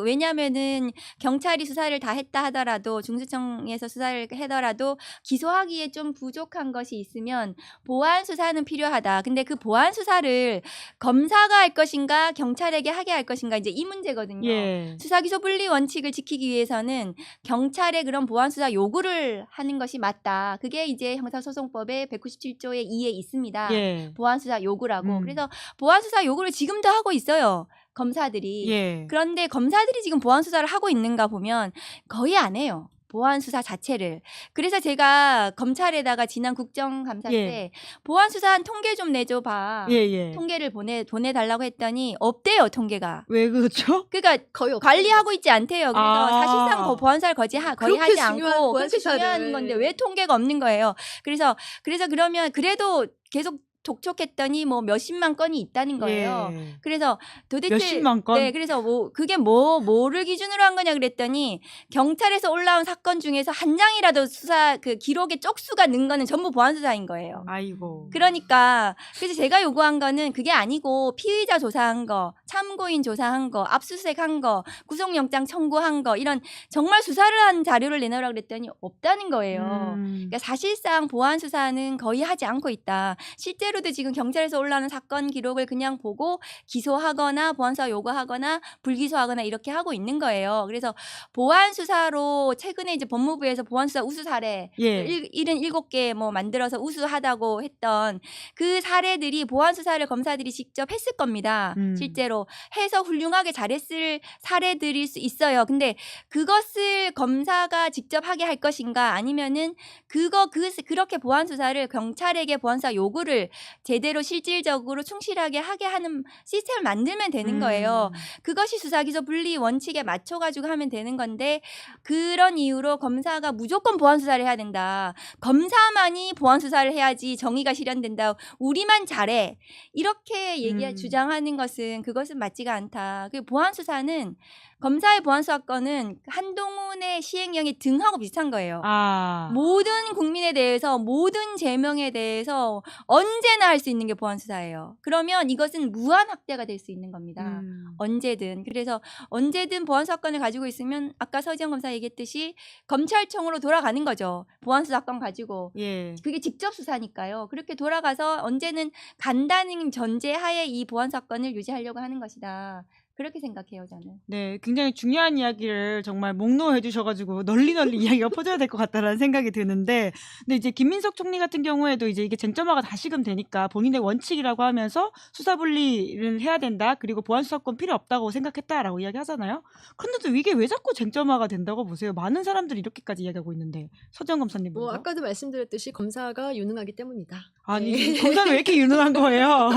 [SPEAKER 3] 왜냐면은 경찰이 수사를 다 했다 하더라도 중수청에서 수사를 하더라도 기소하기에 좀 부족한 것이 있으면 보안 수사는 필요하다. 근데 그 보안 수사를 검사가 할 것인가 경찰에게 하게 할 것인가 이제 이 문제거든요.
[SPEAKER 2] 예.
[SPEAKER 3] 수사기소 분리 원칙을 지키기 위해서는 경찰의 그런 보안 수사 요구를 하는 것이 맞다. 그게 이제 형사소송법의 197조의 2에 있습니다.
[SPEAKER 2] 예.
[SPEAKER 3] 보안 수사 요구라고. 그래서 보안 수사 요구를 지금도 하고 있어요. 검사들이.
[SPEAKER 2] 예.
[SPEAKER 3] 그런데 검사들이 지금 보안 수사를 하고 있는가 보면 거의 안 해요. 보안 수사 자체를. 그래서 제가 검찰에다가 지난 국정감사 때 보안 수사한 통계 좀 내줘 봐.
[SPEAKER 2] 예.
[SPEAKER 3] 통계를 보내달라고 했더니 없대요, 통계가.
[SPEAKER 2] 왜 그렇죠?
[SPEAKER 3] 그러니까
[SPEAKER 1] 거의
[SPEAKER 3] 관리하고 있지 않대요. 그래서 사실상 보안 수사를 거의
[SPEAKER 1] 그렇게
[SPEAKER 3] 하지
[SPEAKER 1] 중요한
[SPEAKER 3] 않고
[SPEAKER 1] 보안
[SPEAKER 3] 그렇게 중요한
[SPEAKER 1] 수사를.
[SPEAKER 3] 건데 왜 통계가 없는 거예요. 그래서 그러면 그래도 계속 촉촉했더니 뭐 몇십만 건이 있다는 거예요.
[SPEAKER 2] 예.
[SPEAKER 3] 그래서 도대체
[SPEAKER 2] 몇십만 건?
[SPEAKER 3] 네, 그래서 뭐 그게 뭐를 기준으로 한 거냐 그랬더니 경찰에서 올라온 사건 중에서 한 장이라도 수사 그 기록에 쪽수가 는 거는 전부 보안 수사인 거예요.
[SPEAKER 2] 아이고.
[SPEAKER 3] 그러니까 그래서 제가 요구한 거는 그게 아니고 피의자 조사한 거, 참고인 조사한 거, 압수수색한 거, 구속영장 청구한 거 이런 정말 수사를 한 자료를 내놓으라 그랬더니 없다는 거예요. 그러니까 사실상 보안 수사는 거의 하지 않고 있다. 실제로도 지금 경찰에서 올라오는 사건 기록을 그냥 보고 기소하거나 보안 수사 요구하거나 불기소하거나 이렇게 하고 있는 거예요. 그래서 보안 수사로 최근에 이제 법무부에서 보안 수사 우수 사례
[SPEAKER 2] 예.
[SPEAKER 3] 77개 뭐 만들어서 우수하다고 했던 그 사례들이 보안 수사를 검사들이 직접 했을 겁니다. 실제로 해서 훌륭하게 잘했을 사례들일 수 있어요. 근데 그것을 검사가 직접 하게 할 것인가 아니면은 그렇게 보안 수사를 경찰에게 보안 수사 요구를 제대로 실질적으로 충실하게 하게 하는 시스템을 만들면 되는 거예요. 그것이 수사기소 분리 원칙에 맞춰가지고 하면 되는 건데 그런 이유로 검사가 무조건 보안 수사를 해야 된다. 검사만이 보안 수사를 해야지 정의가 실현된다. 우리만 잘해. 이렇게 주장하는 그것은 맞지가 않다. 그 보안 수사는 검사의 보안 수사권은 한동훈의 시행령의 등하고 비슷한 거예요. 모든 국민에 대해서 모든 제명에 대해서 언제나 할 수 있는 게 보안 수사예요. 그러면 이것은 무한 확대가 될 수 있는 겁니다. 언제든. 그래서 언제든 보안 수사권을 가지고 있으면 아까 서지영 검사 얘기했듯이 검찰청으로 돌아가는 거죠. 보안 수사권 가지고.
[SPEAKER 2] 예.
[SPEAKER 3] 그게 직접 수사니까요. 그렇게 돌아가서 언제는 간다는 전제하에 이 보안 수사권을 유지하려고 하는 것이다. 그렇게 생각해요, 저는.
[SPEAKER 2] 네, 굉장히 중요한 이야기를 정말 목놓해 주셔가지고 널리 이야기가 퍼져야 될 것 같다라는 생각이 드는데, 근데 이제 김민석 총리 같은 경우에도 이제 이게 쟁점화가 다시금 되니까 본인의 원칙이라고 하면서 수사 분리를 해야 된다, 그리고 보안 수사권 필요 없다고 생각했다라고 이야기하잖아요. 그런데도 이게 왜 자꾸 쟁점화가 된다고 보세요? 많은 사람들이 이렇게까지 이야기하고 있는데. 서지영 검사님
[SPEAKER 1] 뭐
[SPEAKER 2] 먼저.
[SPEAKER 1] 아까도 말씀드렸듯이 검사가 유능하기 때문이다.
[SPEAKER 2] 아니,
[SPEAKER 1] 네.
[SPEAKER 2] 검사는 왜 이렇게 유능한 거예요?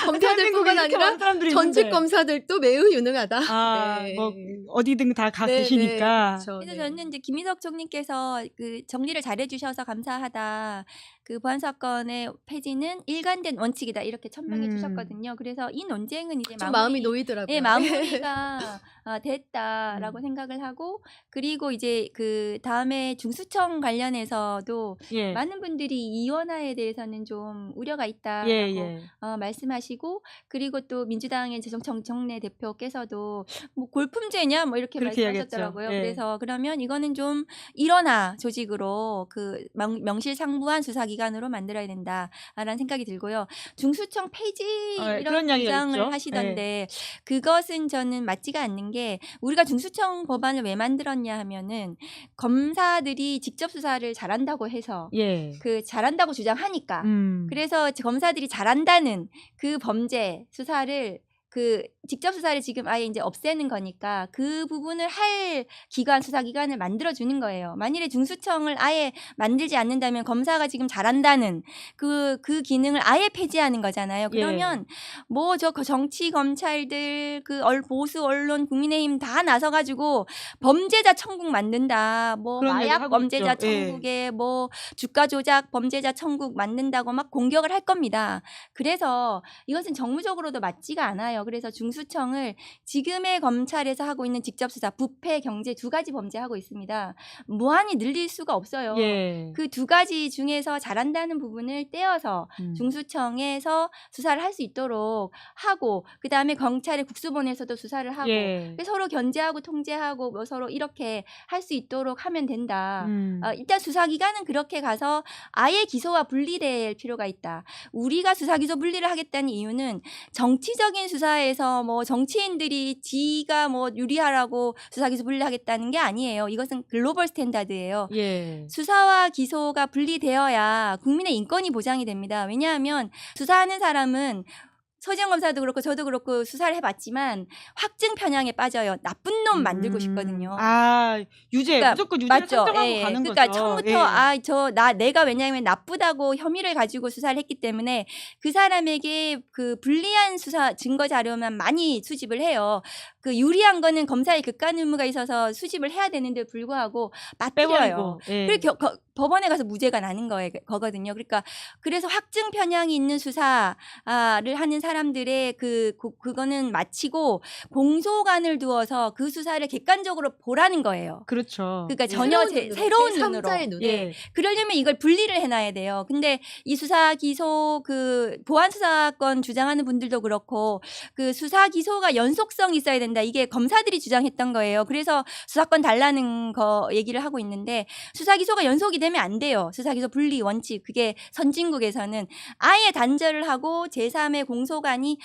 [SPEAKER 1] 검사들뿐만 아니라 전직
[SPEAKER 2] 있는데.
[SPEAKER 1] 검사들도 매우 유능하다. 네.
[SPEAKER 2] 뭐 어디든 다
[SPEAKER 1] 네,
[SPEAKER 2] 계시니까.
[SPEAKER 1] 네, 그렇죠.
[SPEAKER 3] 그래서 저는 이제 김민석 총리께서 그 정리를 잘해주셔서 감사하다. 그 보안 수사권의 폐지는 일관된 원칙이다 이렇게 천명해 주셨거든요. 그래서 이 논쟁은 이제
[SPEAKER 1] 좀 마음이 놓이더라고요.
[SPEAKER 3] 네, 마무리가 됐다라고 생각을 하고 그리고 이제 그 다음에 중수청 관련해서도
[SPEAKER 2] 예.
[SPEAKER 3] 많은 분들이 이원화에 대해서는 좀 우려가 있다라고 말씀하시고 그리고 또 민주당의 정청래 대표께서도 뭐 골품제냐 뭐 이렇게 말씀하셨더라고요.
[SPEAKER 2] 예.
[SPEAKER 3] 그래서 그러면 이거는 좀 일원화 조직으로 그 명실상부한 수사기관으로 만들어야 된다라는 생각이 들고요. 중수청 폐지 이런 주장을 하시던데 그것은 저는 맞지가 않는 게 우리가 중수청 법안을 왜 만들었냐 하면은 검사들이 직접 수사를 잘한다고 해서 그 잘한다고 주장하니까 그래서 검사들이 잘한다는 그 범죄 수사를 그 직접 수사를 지금 아예 이제 없애는 거니까 그 부분을 할 수사기관을 만들어주는 거예요. 만일에 중수청을 아예 만들지 않는다면 검사가 지금 잘한다는 그 기능을 아예 폐지하는 거잖아요. 그러면 뭐 저 정치 검찰들 그 보수 언론 국민의힘 다 나서가지고 범죄자 천국 만든다. 뭐 마약 범죄자 천국에 뭐 주가 조작 범죄자 천국 만든다고 막 공격을 할 겁니다. 그래서 이것은 정무적으로도 맞지가 않아요. 그래서 중수청을 지금의 검찰에서 하고 있는 직접수사, 부패, 경제 두 가지 범죄하고 있습니다. 무한히 늘릴 수가 없어요. 그 두 가지 중에서 잘한다는 부분을 떼어서 중수청에서 수사를 할 수 있도록 하고 그 다음에 경찰의 국수본에서도 수사를 하고 서로 견제하고 통제하고 뭐 서로 이렇게 할 수 있도록 하면 된다. 일단 수사기관은 그렇게 가서 아예 기소와 분리될 필요가 있다. 우리가 수사기소 분리를 하겠다는 이유는 정치적인 수사에서 뭐 정치인들이 지가 뭐 유리하라고 수사기소 분리하겠다는 게 아니에요. 이것은 글로벌 스탠다드예요. 수사와 기소가 분리되어야 국민의 인권이 보장이 됩니다. 왜냐하면 수사하는 사람은 서지영 검사도 그렇고 저도 그렇고 수사를 해봤지만 확증 편향에 빠져요. 나쁜 놈 만들고 싶거든요.
[SPEAKER 2] 유죄,
[SPEAKER 3] 그러니까,
[SPEAKER 2] 무조건 유죄를 선정하고 가는
[SPEAKER 3] 그러니까
[SPEAKER 2] 거죠.
[SPEAKER 3] 처음부터 내가 왜냐하면 나쁘다고 혐의를 가지고 수사를 했기 때문에 그 사람에게 그 불리한 수사 증거 자료만 많이 수집을 해요. 그 유리한 거는 검사의 극간 의무가 있어서 수집을 해야 되는데 불구하고 빠뜨려요. 그리고 법원에 가서 무죄가 나는 거거든요. 그러니까 그래서 확증 편향이 있는 수사를 하는 사람들의 그거는 마치고 공소관을 두어서 그 수사를 객관적으로 보라는 거예요.
[SPEAKER 2] 그렇죠.
[SPEAKER 3] 그러니까 전혀 새로운 눈으로.
[SPEAKER 1] 제3자의 눈에.
[SPEAKER 3] 예. 그러려면 이걸 분리를 해놔야 돼요. 근데 이 수사 기소 그 보안 수사권 주장하는 분들도 그렇고 그 수사 기소가 연속성이 있어야 된다. 이게 검사들이 주장했던 거예요. 그래서 수사권 달라는 거 얘기를 하고 있는데 수사 기소가 연속이 되면 안 돼요. 수사 기소 분리 원칙. 그게 선진국에서는 아예 단절을 하고 제3의 공소관이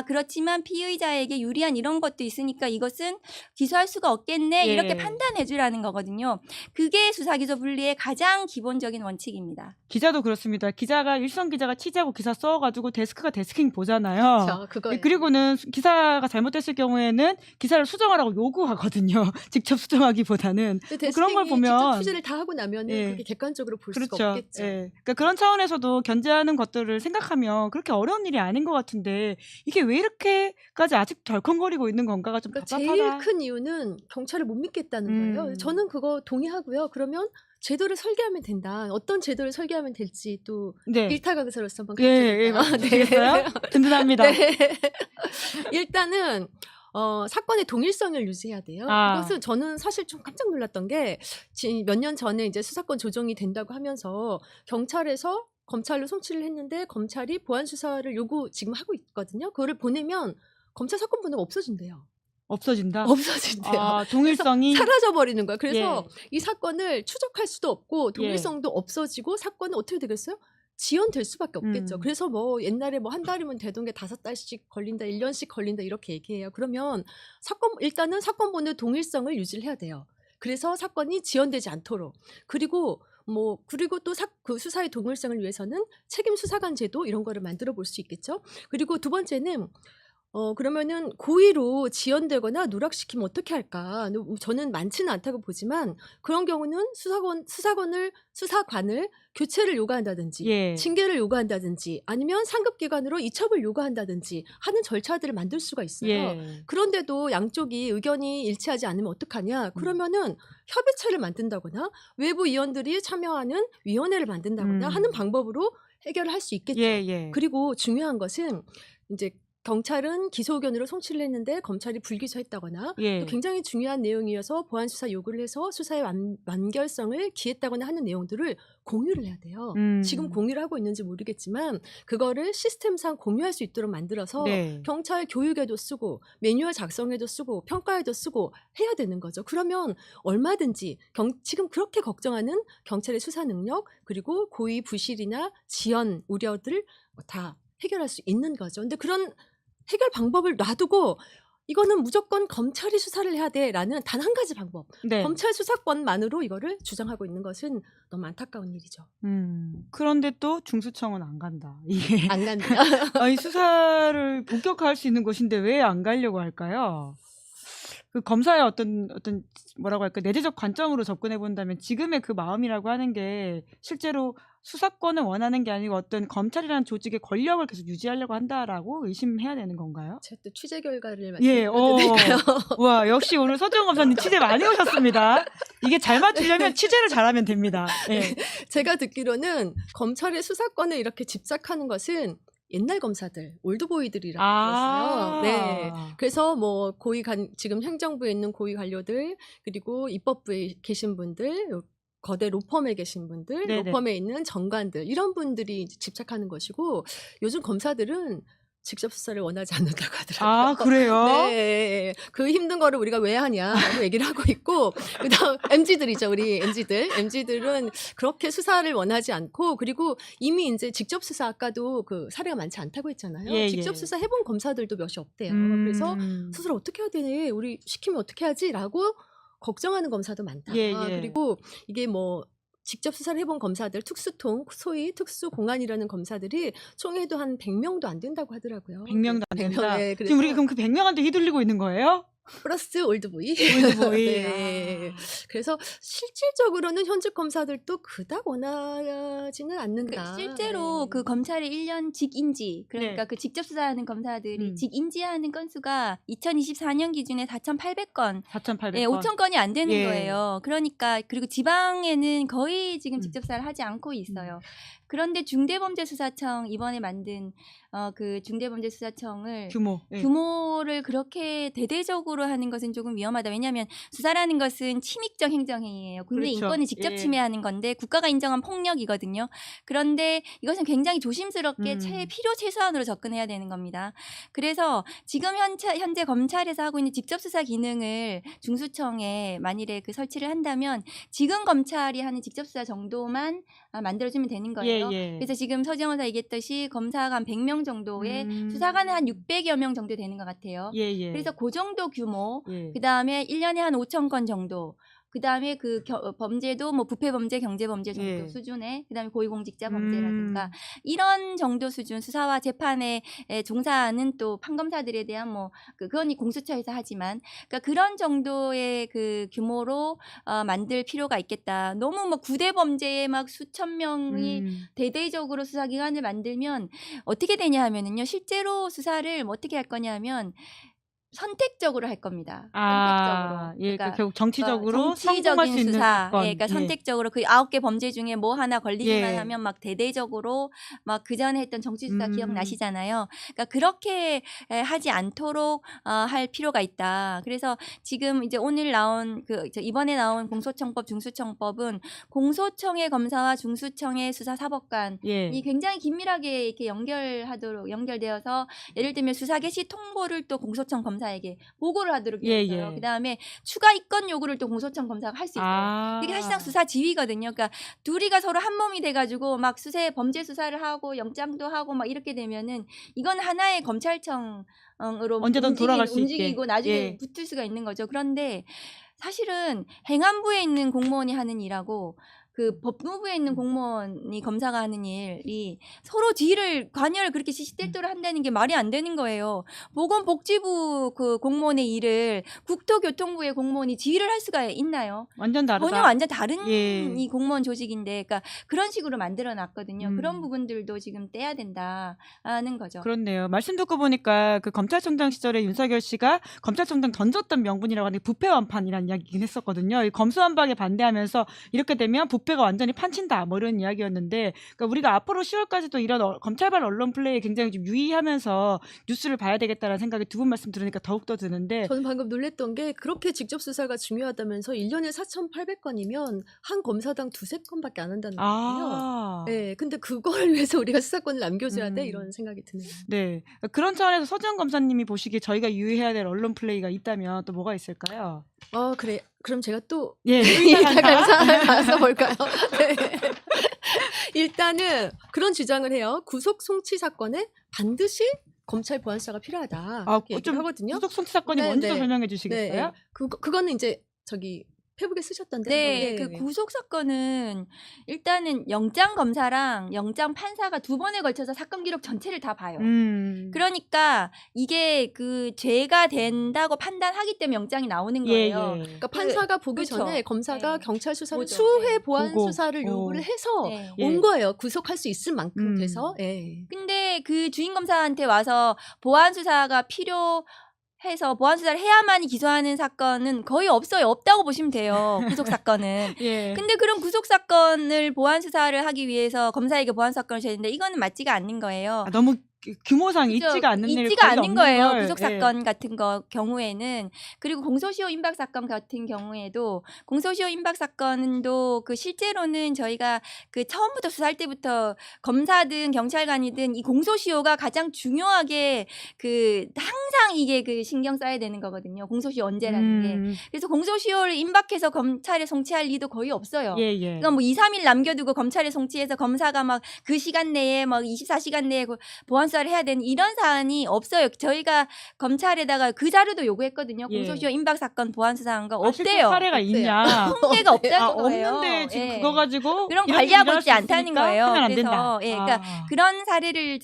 [SPEAKER 3] 그렇지만 피의자에게 유리한 이런 것도 있으니까 이것은 기소할 수가 없겠네.
[SPEAKER 2] 예.
[SPEAKER 3] 이렇게 판단해 주라는 거거든요. 그게 수사 기소 분리의 가장 기본적인 원칙입니다.
[SPEAKER 2] 기자도 그렇습니다. 일선 기자가 취재하고 기사 써가지고 데스크가 데스킹 보잖아요.
[SPEAKER 1] 그렇죠. 그거예요.
[SPEAKER 2] 그리고는 기사가 잘못됐을 경우에는 기사를 수정하라고 요구하거든요. 직접 수정하기보다는.
[SPEAKER 1] 근데
[SPEAKER 2] 그런 걸
[SPEAKER 1] 데스킹이
[SPEAKER 2] 보면
[SPEAKER 1] 직접 취재를 다 하고 나면은
[SPEAKER 2] 예.
[SPEAKER 1] 그렇게 객관적으로 볼
[SPEAKER 2] 그렇죠.
[SPEAKER 1] 수가 없겠죠.
[SPEAKER 2] 예. 그러니까 그런 차원에서도 견제하는 것들을 생각하면 그렇게 어려운 일이 아닌 것 같은데 이게 왜 이렇게까지 아직 덜컹거리고 있는 건가가 좀
[SPEAKER 1] 그러니까
[SPEAKER 2] 답답하다.
[SPEAKER 1] 제일 큰 이유는 경찰을 못 믿겠다는 거예요. 저는 그거 동의하고요. 그러면 제도를 설계하면 된다. 어떤 제도를 설계하면 될지 또
[SPEAKER 2] 네.
[SPEAKER 1] 일타강사로서 한번
[SPEAKER 2] 예, 말씀주시겠어요? 든든합니다.
[SPEAKER 1] 네. 일단은 사건의 동일성을 유지해야 돼요. 그것은 저는 사실 좀 깜짝 놀랐던 게 몇 년 전에 이제 수사권 조정이 된다고 하면서 경찰에서 검찰로 송치를 했는데 검찰이 보안 수사를 지금 하고 있거든요. 그거를 보내면 검찰 사건 번호가 없어진대요.
[SPEAKER 2] 없어진다?
[SPEAKER 1] 없어진대요.
[SPEAKER 2] 동일성이
[SPEAKER 1] 사라져 버리는 거야. 그래서
[SPEAKER 2] 예.
[SPEAKER 1] 이 사건을 추적할 수도 없고 동일성도 없어지고 사건은 어떻게 되겠어요? 지연될 수밖에 없겠죠. 그래서 뭐 옛날에 뭐 한 달이면 되던 게 5달씩 걸린다, 1년씩 걸린다 이렇게 얘기해요. 그러면 일단은 사건 번호 동일성을 유지를 해야 돼요. 그래서 사건이 지연되지 않도록. 그리고 또 그 수사의 동일성을 위해서는 책임 수사관 제도 이런 거를 만들어 볼 수 있겠죠. 그리고 두 번째는 그러면은 고의로 지연되거나 누락시키면 어떻게 할까? 저는 많지는 않다고 보지만 그런 경우는 수사관을 교체를 요구한다든지
[SPEAKER 2] 예.
[SPEAKER 1] 징계를 요구한다든지 아니면 상급기관으로 이첩을 요구한다든지 하는 절차들을 만들 수가 있어요.
[SPEAKER 2] 예.
[SPEAKER 1] 그런데도 양쪽이 의견이 일치하지 않으면 어떡하냐? 그러면은 협의체를 만든다거나 외부 위원들이 참여하는 위원회를 만든다거나 하는 방법으로 해결을 할 수 있겠죠.
[SPEAKER 2] 예.
[SPEAKER 1] 그리고 중요한 것은 이제 경찰은 기소 의견으로 송치를 했는데 검찰이 불기소했다거나
[SPEAKER 2] 예.
[SPEAKER 1] 또 굉장히 중요한 내용이어서 보안 수사 요구를 해서 수사의 완결성을 기했다거나 하는 내용들을 공유를 해야 돼요. 지금 공유를 하고 있는지 모르겠지만 그거를 시스템상 공유할 수 있도록 만들어서
[SPEAKER 2] 네.
[SPEAKER 1] 경찰 교육에도 쓰고 매뉴얼 작성에도 쓰고 평가에도 쓰고 해야 되는 거죠. 그러면 얼마든지 지금 그렇게 걱정하는 경찰의 수사 능력 그리고 고의 부실이나 지연 우려들 다 해결할 수 있는 거죠. 근데 그런 해결 방법을 놔두고 이거는 무조건 검찰이 수사를 해야 돼라는 단 한 가지 방법.
[SPEAKER 2] 네.
[SPEAKER 1] 검찰 수사권만으로 이거를 주장하고 있는 것은 너무 안타까운 일이죠.
[SPEAKER 2] 그런데 또 중수청은 안 간다. 이게
[SPEAKER 1] 안 간다.
[SPEAKER 2] 이 수사를 본격화할 수 있는 곳인데 왜 안 가려고 할까요? 그 검사의 어떤 뭐라고 할까 내재적 관점으로 접근해 본다면 지금의 그 마음이라고 하는 게 실제로 수사권을 원하는 게 아니고 어떤 검찰이라는 조직의 권력을 계속 유지하려고 한다라고 의심해야 되는 건가요?
[SPEAKER 1] 제가 또 취재 결과를
[SPEAKER 2] 예,
[SPEAKER 1] 말씀드릴까요?
[SPEAKER 2] 와 역시 오늘 서지영 검사님 취재 많이 오셨습니다. 이게 잘 맞추려면 취재를 잘하면 됩니다. 예.
[SPEAKER 1] 제가 듣기로는 검찰의 수사권에 이렇게 집착하는 것은 옛날 검사들, 올드보이들이라고 들었어요. 네. 그래서 지금 행정부에 있는 고위 관료들, 그리고 입법부에 계신 분들, 거대 로펌에 계신 분들,
[SPEAKER 2] 네네.
[SPEAKER 1] 로펌에 있는 정관들, 이런 분들이 이제 집착하는 것이고, 요즘 검사들은 직접 수사를 원하지 않는다고 하더라고요.
[SPEAKER 2] 그래요?
[SPEAKER 1] 네. 그 힘든 거를 우리가 왜 하냐라고 얘기를 하고 있고, 그다음 MZ들이죠, 우리 MZ들은 그렇게 수사를 원하지 않고, 그리고 이미 이제 직접 수사 아까도 그 사례가 많지 않다고 했잖아요.
[SPEAKER 2] 예,
[SPEAKER 1] 직접
[SPEAKER 2] 예.
[SPEAKER 1] 수사 해본 검사들도 몇이 없대요. 그래서 수사를 어떻게 해야 되니? 우리 시키면 어떻게 하지?라고 걱정하는 검사도 많다.
[SPEAKER 2] 예.
[SPEAKER 1] 그리고 이게 직접 수사를 해본 검사들, 소위 특수공안이라는 검사들이 총회도 한 100명도 안 된다고 하더라고요.
[SPEAKER 2] 100명도 안 된다.
[SPEAKER 1] 네,
[SPEAKER 2] 지금 우리가 그럼 그 100명한테 휘둘리고 있는 거예요?
[SPEAKER 1] 플러스 올드보이.
[SPEAKER 2] 올드보이.
[SPEAKER 1] 네. 그래서 실질적으로는 현직 검사들도 그닥 원하지는 않는다.
[SPEAKER 3] 실제로
[SPEAKER 1] 네.
[SPEAKER 3] 그 검찰의 1년 직인지 그러니까
[SPEAKER 2] 네.
[SPEAKER 3] 그 직접 수사하는 검사들이
[SPEAKER 2] 음.
[SPEAKER 3] 직인지하는 건수가 2024년 기준에 4,800건
[SPEAKER 2] 4,800건.
[SPEAKER 3] 예, 5,000건이 안 되는
[SPEAKER 2] 예.
[SPEAKER 3] 거예요. 그러니까 그리고 지방에는 거의 지금
[SPEAKER 2] 음.
[SPEAKER 3] 직접 수사를 하지 않고 있어요. 그런데 중대범죄수사청 이번에 만든 그 중대범죄수사청을
[SPEAKER 2] 규모. 예.
[SPEAKER 3] 규모를 그렇게 대대적으로 하는 것은 조금 위험하다. 왜냐하면 수사라는 것은 침입적 행정행위예요. 국민의
[SPEAKER 2] 그렇죠.
[SPEAKER 3] 인권을 직접
[SPEAKER 2] 예.
[SPEAKER 3] 침해하는 건데 국가가 인정한 폭력이거든요. 그런데 이것은 굉장히 조심스럽게 필요 최소한으로 접근해야 되는 겁니다. 그래서 지금 현재 검찰에서 하고 있는 직접 수사 기능을 중수청에 만일에 그 설치를 한다면 지금 검찰이 하는 직접 수사 정도만 만들어주면 되는 거예요.
[SPEAKER 2] 예.
[SPEAKER 3] 그래서 지금 서지영 의사 얘기했듯이 검사가 한 100명 정도에 수사관은 한 600여 명 정도 되는 것 같아요.
[SPEAKER 2] 예.
[SPEAKER 3] 그래서 그 정도 규모,
[SPEAKER 2] 예.
[SPEAKER 3] 그 다음에 1년에 한 5,000건 정도, 그 다음에 그 범죄도 뭐 부패범죄, 경제범죄 정도
[SPEAKER 2] 예.
[SPEAKER 3] 수준에, 그 다음에 고위공직자 범죄라든가 이런 정도 수준 수사와 재판에 종사하는 또 판검사들에 대한 뭐 그건 공수처에서 하지만 그러니까 그런 정도의 그 규모로 만들 필요가 있겠다. 너무 뭐 구대 범죄에 막 수천 명이 대대적으로 수사기관을 만들면 어떻게 되냐 하면은요. 실제로 수사를 뭐 어떻게 할 거냐면 선택적으로 할 겁니다. 선택적으로.
[SPEAKER 2] 예,
[SPEAKER 3] 그러니까
[SPEAKER 2] 결국 정치적으로 성공할 수 있는
[SPEAKER 3] 수사.
[SPEAKER 2] 사건.
[SPEAKER 3] 예, 그러니까
[SPEAKER 2] 예.
[SPEAKER 3] 선택적으로 그 9개 범죄 중에 뭐 하나 걸리기만
[SPEAKER 2] 예.
[SPEAKER 3] 하면 막 대대적으로 막 그전에 했던 정치 수사 기억나시잖아요. 그러니까 그렇게 하지 않도록 할 필요가 있다. 그래서 지금 이제 오늘 나온 이번에 나온 공소청법, 중수청법은 공소청의 검사와 중수청의 수사사법관이
[SPEAKER 2] 예.
[SPEAKER 3] 굉장히 긴밀하게 이렇게 연결되어서 예를 들면 수사 개시 통보를 또 공소청 검사에게 보고를 하도록 되어 있어요.
[SPEAKER 2] 예.
[SPEAKER 3] 그다음에 추가 입건 요구를 또 공소청 검사가 할 수 있어요. 이게 사실상 수사 지휘거든요. 그러니까 둘이가 서로 한 몸이 돼가지고 막 범죄 수사를 하고 영장도 하고 막 이렇게 되면은 이건 하나의 검찰청으로
[SPEAKER 2] 언제든 돌아갈 수 있게.
[SPEAKER 3] 움직이고 나중에
[SPEAKER 2] 예.
[SPEAKER 3] 붙을 수가 있는 거죠. 그런데 사실은 행안부에 있는 공무원이 하는 일하고 그 법무부에 있는 공무원이 검사가 하는 일이 서로 관여를 그렇게 시시때때로 한다는 게 말이 안 되는 거예요. 보건복지부 그 공무원의 일을 국토교통부의 공무원이 지휘를 할 수가 있나요?
[SPEAKER 2] 완전 다르다.
[SPEAKER 3] 전혀 완전 다른
[SPEAKER 2] 예.
[SPEAKER 3] 이 공무원 조직인데, 그러니까 그런 식으로 만들어놨거든요. 그런 부분들도 지금 떼야 된다는 거죠.
[SPEAKER 2] 그렇네요. 말씀 듣고 보니까 그 검찰총장 시절에 윤석열 씨가 검찰총장 던졌던 명분이라고 하는 게 부패 완판이라는 이야기긴 했었거든요. 이 검수완박에 반대하면서 이렇게 되면 부패가 완전히 판친다 뭐 이런 이야기였는데, 그러니까 우리가 앞으로 10월까지도 이런 검찰발 언론 플레이에 굉장히 좀 유의하면서 뉴스를 봐야 되겠다라는 생각이 두 분 말씀 들으니까 더욱더 드는데,
[SPEAKER 1] 저는 방금 놀랬던 게 그렇게 직접 수사가 중요하다면서 1년에 4,800건이면 한 검사당 2-3건밖에 안 한다는 거거든요. 네, 근데 그걸 위해서 우리가 수사권을 남겨줘야 돼? 이런 생각이 드네요.
[SPEAKER 2] 네. 그런 차원에서 서지영 검사님이 보시기에 저희가 유의해야 될 언론 플레이가 있다면 또 뭐가 있을까요?
[SPEAKER 1] 그래. 그럼 제가 또
[SPEAKER 2] 예.
[SPEAKER 1] 이따가 가서 볼까요? 네. 일단은 그런 주장을 해요. 구속 송치 사건에 반드시 검찰 보안수사가 필요하다. 이렇게 얘기를 하거든요.
[SPEAKER 2] 구속 송치 사건이 뭔지 좀 설명해 주시겠어요?
[SPEAKER 1] 네. 그거는 이제 페북에 쓰셨던데.
[SPEAKER 3] 네, 그 구속 사건은 일단은 영장 검사랑 영장 판사가 2번에 걸쳐서 사건 기록 전체를 다 봐요. 그러니까 이게 그 죄가 된다고 판단하기 때문에 영장이 나오는 거예요.
[SPEAKER 2] 예.
[SPEAKER 1] 그러니까 판사가 보기
[SPEAKER 3] 그렇죠.
[SPEAKER 1] 전에 검사가
[SPEAKER 3] 네.
[SPEAKER 1] 경찰 수사를
[SPEAKER 3] 보죠.
[SPEAKER 1] 수회 보안
[SPEAKER 2] 보고.
[SPEAKER 1] 수사를 요구를 해서
[SPEAKER 3] 네.
[SPEAKER 1] 온 거예요. 구속할 수 있을 만큼 돼서.
[SPEAKER 3] 근데 그 주인 검사한테 와서 보안 수사가 필요해서 보안 수사를 해야만이 기소하는 사건은 거의 없어요. 없다고 보시면 돼요. 구속 사건은.
[SPEAKER 2] 예.
[SPEAKER 3] 근데 그런 구속 사건을 보안 수사를 하기 위해서 검사에게 보안 사건을 줘야 되는데 이거는 맞지가 않는 거예요.
[SPEAKER 2] 너무 규모상
[SPEAKER 3] 그죠?
[SPEAKER 2] 있지가 않는 일,
[SPEAKER 3] 있지가 않는 거예요.
[SPEAKER 2] 걸.
[SPEAKER 3] 구속 사건 같은 경우에는. 그리고 공소시효 임박 사건 같은 경우에도 공소시효 임박 사건도 그 실제로는 저희가 그 처음부터 수사할 때부터 검사든 경찰관이든 이 공소시효가 가장 중요하게 그 항상 이게 그 신경 써야 되는 거거든요. 공소시효 언제라는 게. 그래서 공소시효를 임박해서 검찰에 송치할 리도 거의 없어요.
[SPEAKER 2] 예.
[SPEAKER 3] 그러니까 뭐 2-3일 남겨두고 검찰에 송치해서 검사가 막 그 시간 내에 막 24시간 내에 보안 수사 수사를 해야 되는 이런 사안이 없어요. 저희가 검찰에다가 그 자료도 요구했거든요.
[SPEAKER 2] 예.
[SPEAKER 3] 공소시효 임박 사건 보안 수사한 거
[SPEAKER 2] 실제
[SPEAKER 3] 없대요.
[SPEAKER 2] 사례가
[SPEAKER 1] 없대요.
[SPEAKER 2] 있냐?
[SPEAKER 3] 통계가 없다는 거예요.
[SPEAKER 2] 없는데 지금
[SPEAKER 3] 예.
[SPEAKER 2] 그거 가지고
[SPEAKER 3] 그런
[SPEAKER 2] 이런
[SPEAKER 3] 관리하고
[SPEAKER 2] 일을
[SPEAKER 3] 있지
[SPEAKER 2] 할수
[SPEAKER 3] 않다는
[SPEAKER 2] 있으니까
[SPEAKER 3] 거예요.
[SPEAKER 2] 하면 안
[SPEAKER 3] 그래서
[SPEAKER 2] 된다.
[SPEAKER 3] 예, 그러니까 그런 사례를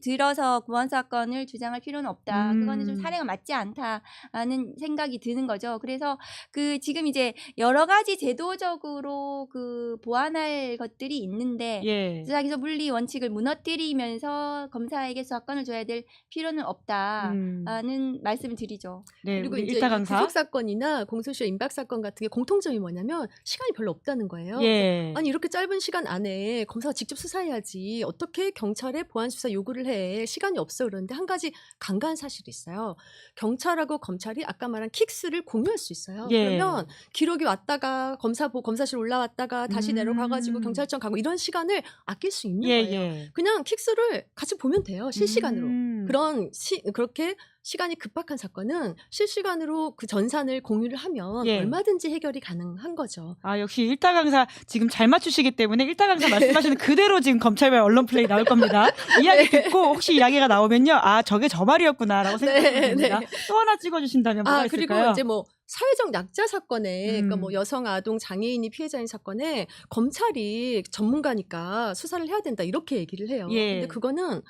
[SPEAKER 3] 들어서 보안 사건을 주장할 필요는 없다. 그거는 좀 사례가 맞지 않다라는 생각이 드는 거죠. 그래서 그 지금 이제 여러 가지 제도적으로 그 보완할 것들이 있는데
[SPEAKER 2] 예.
[SPEAKER 3] 수사기소 분리 원칙을 무너뜨리면서 검사에게 수사권을 줘야 될 필요는 없다라는 말씀을 드리죠.
[SPEAKER 2] 네,
[SPEAKER 1] 그리고
[SPEAKER 2] 우리
[SPEAKER 1] 이제
[SPEAKER 2] 일타
[SPEAKER 1] 이
[SPEAKER 2] 강사.
[SPEAKER 1] 구속 사건이나 공소시효 임박 사건 같은 게 공통점이 뭐냐면 시간이 별로 없다는 거예요.
[SPEAKER 2] 예.
[SPEAKER 1] 아니 이렇게 짧은 시간 안에 검사가 직접 수사해야지 어떻게 경찰에 보안 수사 요구를 해. 시간이 없어. 그러는데 한 가지 간과한 사실이 있어요. 경찰하고 검찰이 아까 말한 킥스를 공유할 수 있어요.
[SPEAKER 2] 예.
[SPEAKER 1] 그러면 기록이 왔다가 검사실 올라왔다가 다시 내려가가지고 경찰청 가고 이런 시간을 아낄 수 있는
[SPEAKER 2] 예,
[SPEAKER 1] 거예요.
[SPEAKER 2] 예.
[SPEAKER 1] 그냥 킥스를 같이 보면 돼요. 실시간으로. 그런 그렇게 시간이 급박한 사건은 실시간으로 그 전산을 공유를 하면
[SPEAKER 2] 예.
[SPEAKER 1] 얼마든지 해결이 가능한 거죠.
[SPEAKER 2] 아, 역시 일타 강사 지금 잘 맞추시기 때문에 일타 강사 말씀하시는 그대로 지금 검찰발 언론 플레이 나올 겁니다. 이야기 듣고 혹시 이야기가 나오면요. 아, 저게 저 말이었구나라고 생각하면 됩니다. 또 하나 찍어주신다면 뭐가
[SPEAKER 1] 그리고
[SPEAKER 2] 있을까요?
[SPEAKER 1] 이제 뭐 사회적 약자 사건에 그러니까 뭐
[SPEAKER 2] 음.
[SPEAKER 1] 여성, 아동, 장애인이 피해자인 사건에 검찰이 전문가니까 수사를 해야 된다 이렇게 얘기를 해요.
[SPEAKER 2] 예.
[SPEAKER 1] 근데 그거는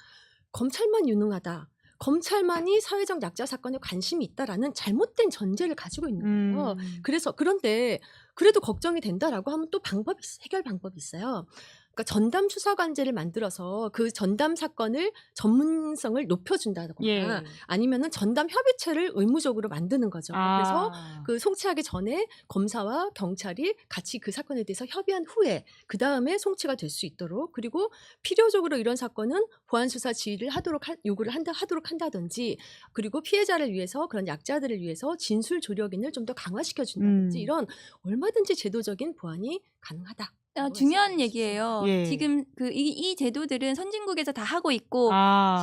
[SPEAKER 1] 검찰만 유능하다. 검찰만이 사회적 약자 사건에 관심이 있다라는 잘못된 전제를 가지고 있는 거예요. 그래서 그런데 그래도 걱정이 된다라고 하면 또 해결 방법이 있어요. 그러니까 전담 수사관제를 만들어서 그 전담 사건을 전문성을 높여준다거나
[SPEAKER 2] 예.
[SPEAKER 1] 아니면은 전담 협의체를 의무적으로 만드는 거죠. 그래서 그 송치하기 전에 검사와 경찰이 같이 그 사건에 대해서 협의한 후에 그 다음에 송치가 될 수 있도록 그리고 필요적으로 이런 사건은 보안 수사 지휘를 요구를 하도록 한다든지 그리고 피해자를 위해서 그런 약자들을 위해서 진술 조력인을 좀 더 강화시켜 준다든지 이런 얼마든지 제도적인 보완이 가능하다.
[SPEAKER 3] 중요한 얘기예요.
[SPEAKER 2] 예.
[SPEAKER 3] 지금 이 제도들은 선진국에서 다 하고 있고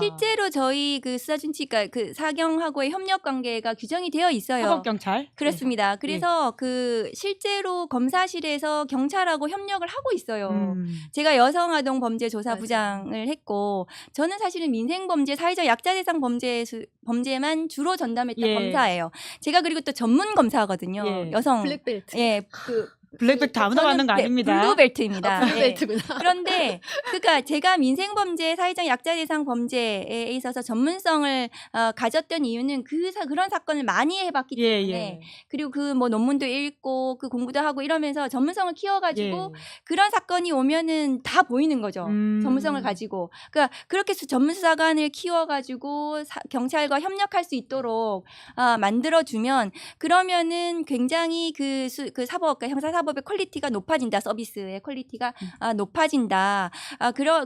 [SPEAKER 3] 실제로 저희 그 수사준치가 그 사경하고의 협력 관계가 규정이 되어 있어요.
[SPEAKER 2] 사법경찰.
[SPEAKER 3] 그렇습니다. 그래서 그 실제로 검사실에서 경찰하고 협력을 하고 있어요. 제가 여성아동 범죄조사부장을 했고 저는 사실은 민생범죄, 사회적 약자 대상 범죄만 주로 전담했던
[SPEAKER 2] 예.
[SPEAKER 3] 검사예요. 제가 그리고 또 전문 검사거든요.
[SPEAKER 2] 예.
[SPEAKER 3] 여성
[SPEAKER 1] 블랙벨트.
[SPEAKER 3] 예,
[SPEAKER 2] 블랙벨트 아무나 받는 거 아닙니다.
[SPEAKER 3] 블루벨트입니다.
[SPEAKER 1] 블루벨트구나.
[SPEAKER 3] 그런데 그러니까 제가 민생범죄, 사회적 약자 대상 범죄에 있어서 전문성을 가졌던 이유는 그런 사건을 많이 해봤기 때문에 그리고 그 뭐 논문도 읽고 그 공부도 하고 이러면서 전문성을 키워가지고 그런 사건이 오면은 다 보이는 거죠. 전문성을 가지고 그러니까 그렇게 전문 수사관을 키워가지고 경찰과 협력할 수 있도록 만들어주면 그러면은 굉장히 그 사법, 그러니까 형사사법의 퀄리티가 높아진다. 서비스의 퀄리티가 높아진다.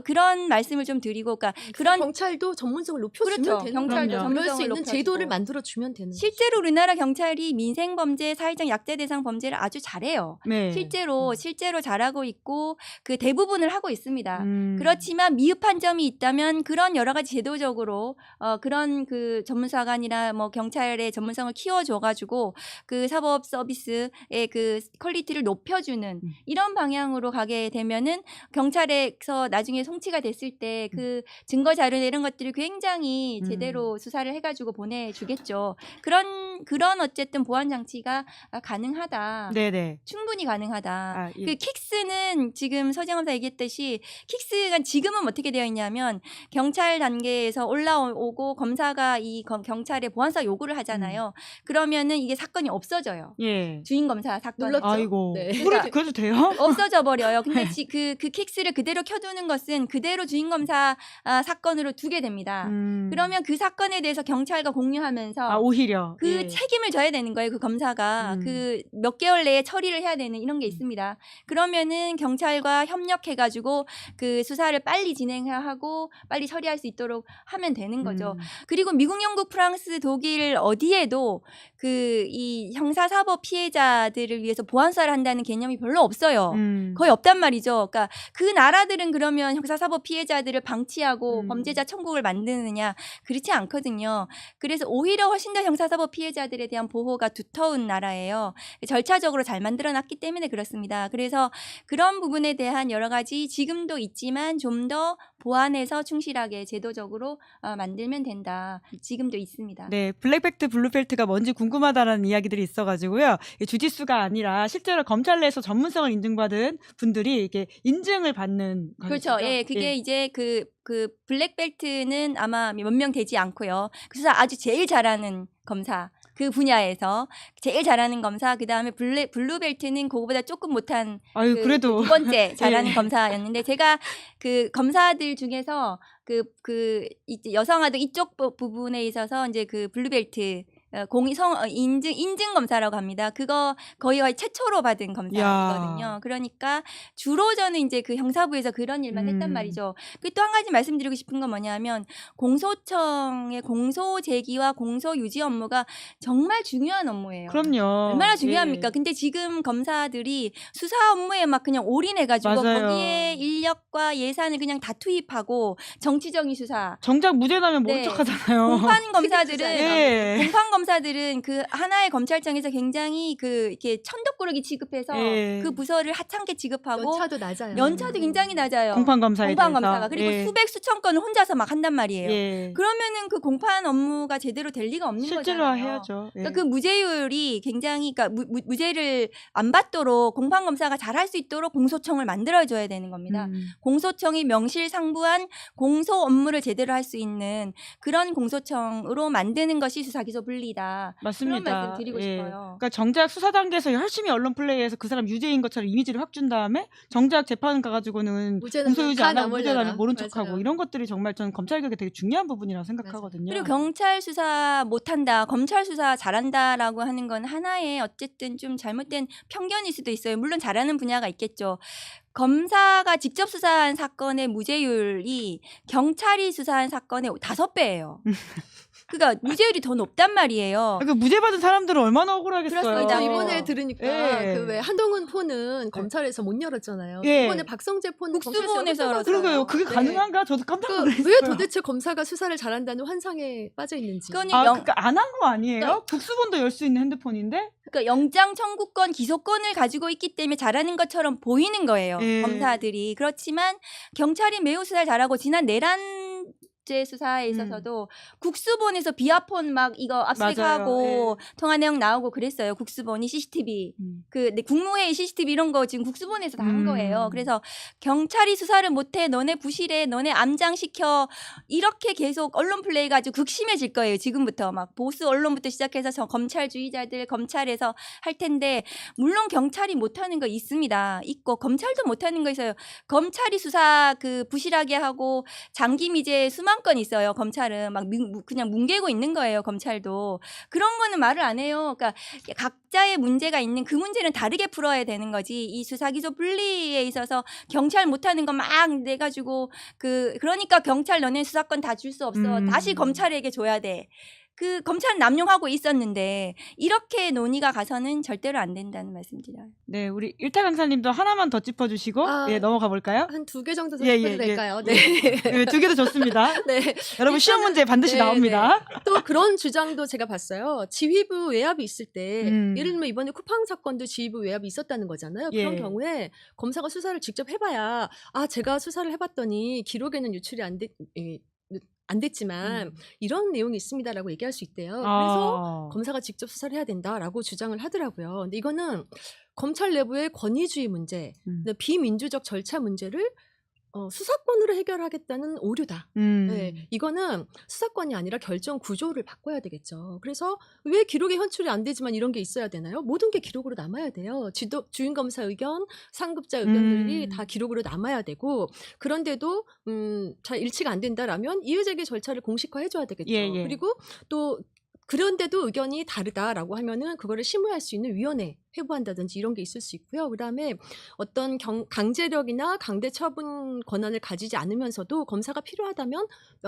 [SPEAKER 3] 그런 말씀을 좀 드리고, 그러니까 그런
[SPEAKER 1] 경찰도 전문성을 높여주면
[SPEAKER 3] 그렇죠.
[SPEAKER 1] 되는
[SPEAKER 3] 경찰도
[SPEAKER 1] 거예요. 그럴 수
[SPEAKER 3] 전문성을
[SPEAKER 1] 있는
[SPEAKER 3] 높여주고.
[SPEAKER 1] 제도를 만들어주면 되는 거죠.
[SPEAKER 3] 실제로 우리나라 경찰이 민생범죄, 사회적 약자 대상 범죄를 아주 잘해요.
[SPEAKER 2] 네.
[SPEAKER 3] 실제로 잘하고 있고 그 대부분을 하고 있습니다. 그렇지만 미흡한 점이 있다면 그런 여러 가지 제도적으로 그런 그 전문사관이나 뭐 경찰의 전문성을 키워줘가지고 그 사법 서비스의 그 퀄리티를 높여주는 이런 방향으로 가게 되면은 경찰에서 나중에 송치가 됐을 때 그 증거 자료 이런 것들이 굉장히 제대로 수사를 해가지고 보내주겠죠. 그런 어쨌든 보안 장치가 가능하다.
[SPEAKER 2] 네네.
[SPEAKER 3] 충분히 가능하다.
[SPEAKER 2] 예.
[SPEAKER 3] 그 킥스는 지금 서정검사 얘기했듯이 킥스가 지금은 어떻게 되어 있냐면 경찰 단계에서 올라오고 검사가 이 경찰에 보안사 요구를 하잖아요. 그러면은 이게 사건이 없어져요.
[SPEAKER 2] 예.
[SPEAKER 3] 주인 검사 사건.
[SPEAKER 1] 눌렀죠.
[SPEAKER 2] 아이고.
[SPEAKER 1] 네.
[SPEAKER 2] 그래도 돼요?
[SPEAKER 3] 없어져 버려요. 근데 그 킥스를 그대로 켜두는 것은 그대로 주인 검사 사건으로 두게 됩니다. 그러면 그 사건에 대해서 경찰과 공유하면서
[SPEAKER 2] 오히려
[SPEAKER 3] 그 책임을 져야 되는 거예요. 그 검사가 그 몇 개월 내에 처리를 해야 되는 이런 게 있습니다. 그러면은 경찰과 협력해가지고 그 수사를 빨리 진행하고 빨리 처리할 수 있도록 하면 되는 거죠. 그리고 미국, 영국, 프랑스, 독일 어디에도 그 이 형사사법 피해자들을 위해서 보안 수사를 한다. 보호한다는 개념이 별로 없어요. 거의 없단 말이죠. 그러니까 그 나라들은 그러면 형사사법 피해자들을 방치하고 범죄자 천국을 만드느냐 그렇지 않거든요. 그래서 오히려 훨씬 더 형사사법 피해자들에 대한 보호가 두터운 나라예요. 절차적으로 잘 만들어놨기 때문에 그렇습니다. 그래서 그런 부분에 대한 여러 가지 지금도 있지만 좀 더 보완해서 충실하게 제도적으로 만들면 된다. 지금도 있습니다.
[SPEAKER 2] 네, 블랙벨트, 블루벨트가 뭔지 궁금하다라는 이야기들이 있어가지고요. 주짓수가 아니라 실제로 검찰 내에서 전문성을 인증받은 분들이 이렇게 인증을 받는
[SPEAKER 3] 그렇죠.
[SPEAKER 2] 거죠.
[SPEAKER 3] 예, 그게 이제 그 블랙벨트는 아마 몇 명 되지 않고요. 그래서 아주 제일 잘하는 검사. 그 분야에서 제일 잘하는 검사, 그 다음에 블루벨트는 그거보다 조금 못한
[SPEAKER 2] 아유, 그래도
[SPEAKER 3] 두 번째 잘하는
[SPEAKER 2] 예.
[SPEAKER 3] 검사였는데 제가 그 검사들 중에서 이제 여성아들 이쪽 부분에 있어서 이제 그 블루벨트 인증 검사라고 합니다. 그거 거의 최초로 받은 검사거든요. 그러니까 주로 저는 이제 그 형사부에서 그런 일만 했단 말이죠. 그 또 한 가지 말씀드리고 싶은 건 뭐냐면 공소청의 공소 제기와 공소 유지 업무가 정말 중요한 업무예요.
[SPEAKER 2] 그럼요.
[SPEAKER 3] 얼마나 중요합니까?
[SPEAKER 2] 예.
[SPEAKER 3] 근데 지금 검사들이 수사 업무에 막 그냥 올인해가지고
[SPEAKER 2] 맞아요.
[SPEAKER 3] 거기에 인력과 예산을 그냥 다 투입하고 정치적인 수사.
[SPEAKER 2] 정작 무죄 나면 모른
[SPEAKER 3] 네.
[SPEAKER 2] 척하잖아요.
[SPEAKER 3] 공판 검사들은
[SPEAKER 2] 예.
[SPEAKER 3] 공판 검사들은 그 하나의 검찰청에서 굉장히 이렇게 천덕꾸러기 취급해서
[SPEAKER 2] 예.
[SPEAKER 3] 그 부서를 하찮게 취급하고
[SPEAKER 1] 연차도 낮아요.
[SPEAKER 3] 연차도 굉장히 낮아요.
[SPEAKER 2] 공판 검사에
[SPEAKER 3] 공판
[SPEAKER 2] 대해서.
[SPEAKER 3] 검사가 그리고
[SPEAKER 2] 예.
[SPEAKER 3] 수백 수천 건을 혼자서 막 한단 말이에요.
[SPEAKER 2] 예.
[SPEAKER 3] 그러면은 그 공판 업무가 제대로 될 리가 없는
[SPEAKER 2] 실질화
[SPEAKER 3] 거잖아요.
[SPEAKER 2] 해야죠. 예.
[SPEAKER 3] 그러니까 그 무죄율이 굉장히 그러니까 무죄를 안 받도록 공판 검사가 잘할 수 있도록 공소청을 만들어줘야 되는 겁니다. 공소청이 명실상부한 공소 업무를 제대로 할 수 있는 그런 공소청으로 만드는 것이 수사기소 분리다.
[SPEAKER 2] 맞습니다.
[SPEAKER 3] 그런 말씀 드리고
[SPEAKER 2] 예.
[SPEAKER 3] 싶어요.
[SPEAKER 2] 그러니까 정작 수사 단계에서 열심히 언론 플레이해서 그 사람 유죄인 것처럼 이미지를 확 준 다음에 정작 재판 가가지고는
[SPEAKER 1] 무죄는
[SPEAKER 2] 공소유지
[SPEAKER 1] 다
[SPEAKER 2] 안 하고 무죄 나면
[SPEAKER 1] 남으려나.
[SPEAKER 2] 모른
[SPEAKER 1] 맞아요.
[SPEAKER 2] 척하고 이런 것들이 정말 저는 검찰 개혁에 되게 중요한 부분이라고 생각하거든요.
[SPEAKER 3] 그리고 경찰 수사 못한다, 검찰 수사 잘한다라고 하는 건 하나의 어쨌든 좀 잘못된 편견일 수도 있어요. 물론 잘하는 분야가 있겠죠. 검사가 직접 수사한 사건의 무죄율이 경찰이 수사한 사건의 5배예요. 그러니까 무죄율이 더 높단 말이에요.
[SPEAKER 2] 그 무죄 받은 사람들은 얼마나 억울하겠어요.
[SPEAKER 3] 그렇습니다.
[SPEAKER 1] 저 이번에 들으니까
[SPEAKER 2] 예.
[SPEAKER 1] 그 왜 한동훈 폰은 검찰에서 못 열었잖아요.
[SPEAKER 2] 예.
[SPEAKER 1] 이번에 박성재 폰은
[SPEAKER 3] 국수본에서
[SPEAKER 1] 검찰에서
[SPEAKER 3] 열었어요.
[SPEAKER 2] 그러게요. 그게
[SPEAKER 1] 네.
[SPEAKER 2] 가능한가? 저도 깜짝 놀랐어요.
[SPEAKER 1] 왜 도대체 검사가 수사를 잘한다는 환상에 빠져 있는지.
[SPEAKER 3] 그건
[SPEAKER 2] 그러니까 안 한 거 아니에요?
[SPEAKER 3] 그러니까-
[SPEAKER 2] 국수본도 열 수 있는 핸드폰인데?
[SPEAKER 3] 그러니까 영장 청구권, 기소권을 가지고 있기 때문에 잘하는 것처럼 보이는 거예요.
[SPEAKER 2] 예.
[SPEAKER 3] 검사들이. 그렇지만 경찰이 매우 수사를 잘하고 지난 내란죄 수사에 있어서도 국수본에서 비아폰 막 이거 압수하고 통화 내용 나오고 그랬어요. 국수본이 CCTV. 국무회의 CCTV 이런 거 지금 국수본에서 다 한 거예요. 그래서 경찰이 수사를 못해 너네 부실해 너네 암장시켜 이렇게 계속 언론 플레이가 아주 극심해질 거예요. 지금부터 막 보수 언론부터 시작해서 저 검찰주의자들 검찰에서 할 텐데 물론 경찰이 못하는 거 있습니다. 있고 검찰도 못하는 거 있어요. 검찰이 수사 부실하게 하고 장기 미제 수만 건 있어요. 검찰은 막 그냥 뭉개고 있는 거예요. 검찰도 그런 거는 말을 안 해요. 그러니까 각자의 문제가 있는 그 문제는 다르게 풀어야 되는 거지. 이 수사기소 분리에 있어서 경찰 못하는 거 막 내가지고 그러니까 경찰 너네 수사권 다 줄 수 없어. 다시 검찰에게 줘야 돼. 그 검찰 남용하고 있었는데 이렇게 논의가 가서는 절대로 안 된다는 말씀드려요.
[SPEAKER 2] 네, 우리 일타 강사님도 하나만 더 짚어주시고 넘어가 볼까요?
[SPEAKER 1] 한 2개 정도 더
[SPEAKER 2] 예,
[SPEAKER 1] 짚어도
[SPEAKER 2] 예,
[SPEAKER 1] 될까요?
[SPEAKER 2] 예.
[SPEAKER 1] 네.
[SPEAKER 2] 2개도 좋습니다.
[SPEAKER 1] 네.
[SPEAKER 2] 여러분 시험 문제 반드시
[SPEAKER 1] 네,
[SPEAKER 2] 나옵니다.
[SPEAKER 1] 또 그런 주장도 제가 봤어요. 지휘부 외압이 있을 때 예를 들면 이번에 쿠팡 사건도 지휘부 외압이 있었다는 거잖아요. 그런
[SPEAKER 2] 예.
[SPEAKER 1] 경우에 검사가 수사를 직접 해봐야 제가 수사를 해봤더니 기록에는 유출이 안 됐지만 이런 내용이 있습니다라고 얘기할 수 있대요. 그래서 검사가 직접 수사를 해야 된다라고 주장을 하더라고요. 근데 이거는 검찰 내부의 권위주의 문제, 비민주적 절차 문제를 수사권으로 해결하겠다는 오류다. 네, 이거는 수사권이 아니라 결정 구조를 바꿔야 되겠죠. 그래서 왜 기록에 현출이 안 되지만 이런 게 있어야 되나요? 모든 게 기록으로 남아야 돼요. 주임 검사 의견, 상급자 의견들이 다 기록으로 남아야 되고 그런데도 잘 일치가 안 된다라면 이의제기 절차를 공식화해줘야 되겠죠.
[SPEAKER 2] 예, 예.
[SPEAKER 1] 그리고 또 그런데도 의견이 다르다라고 하면은 그거를 심의할 수 있는 위원회 회부한다든지 이런 게 있을 수 있고요. 그다음에 어떤 강제력이나 강제 처분 권한을 가지지 않으면서도 검사가 필요하다면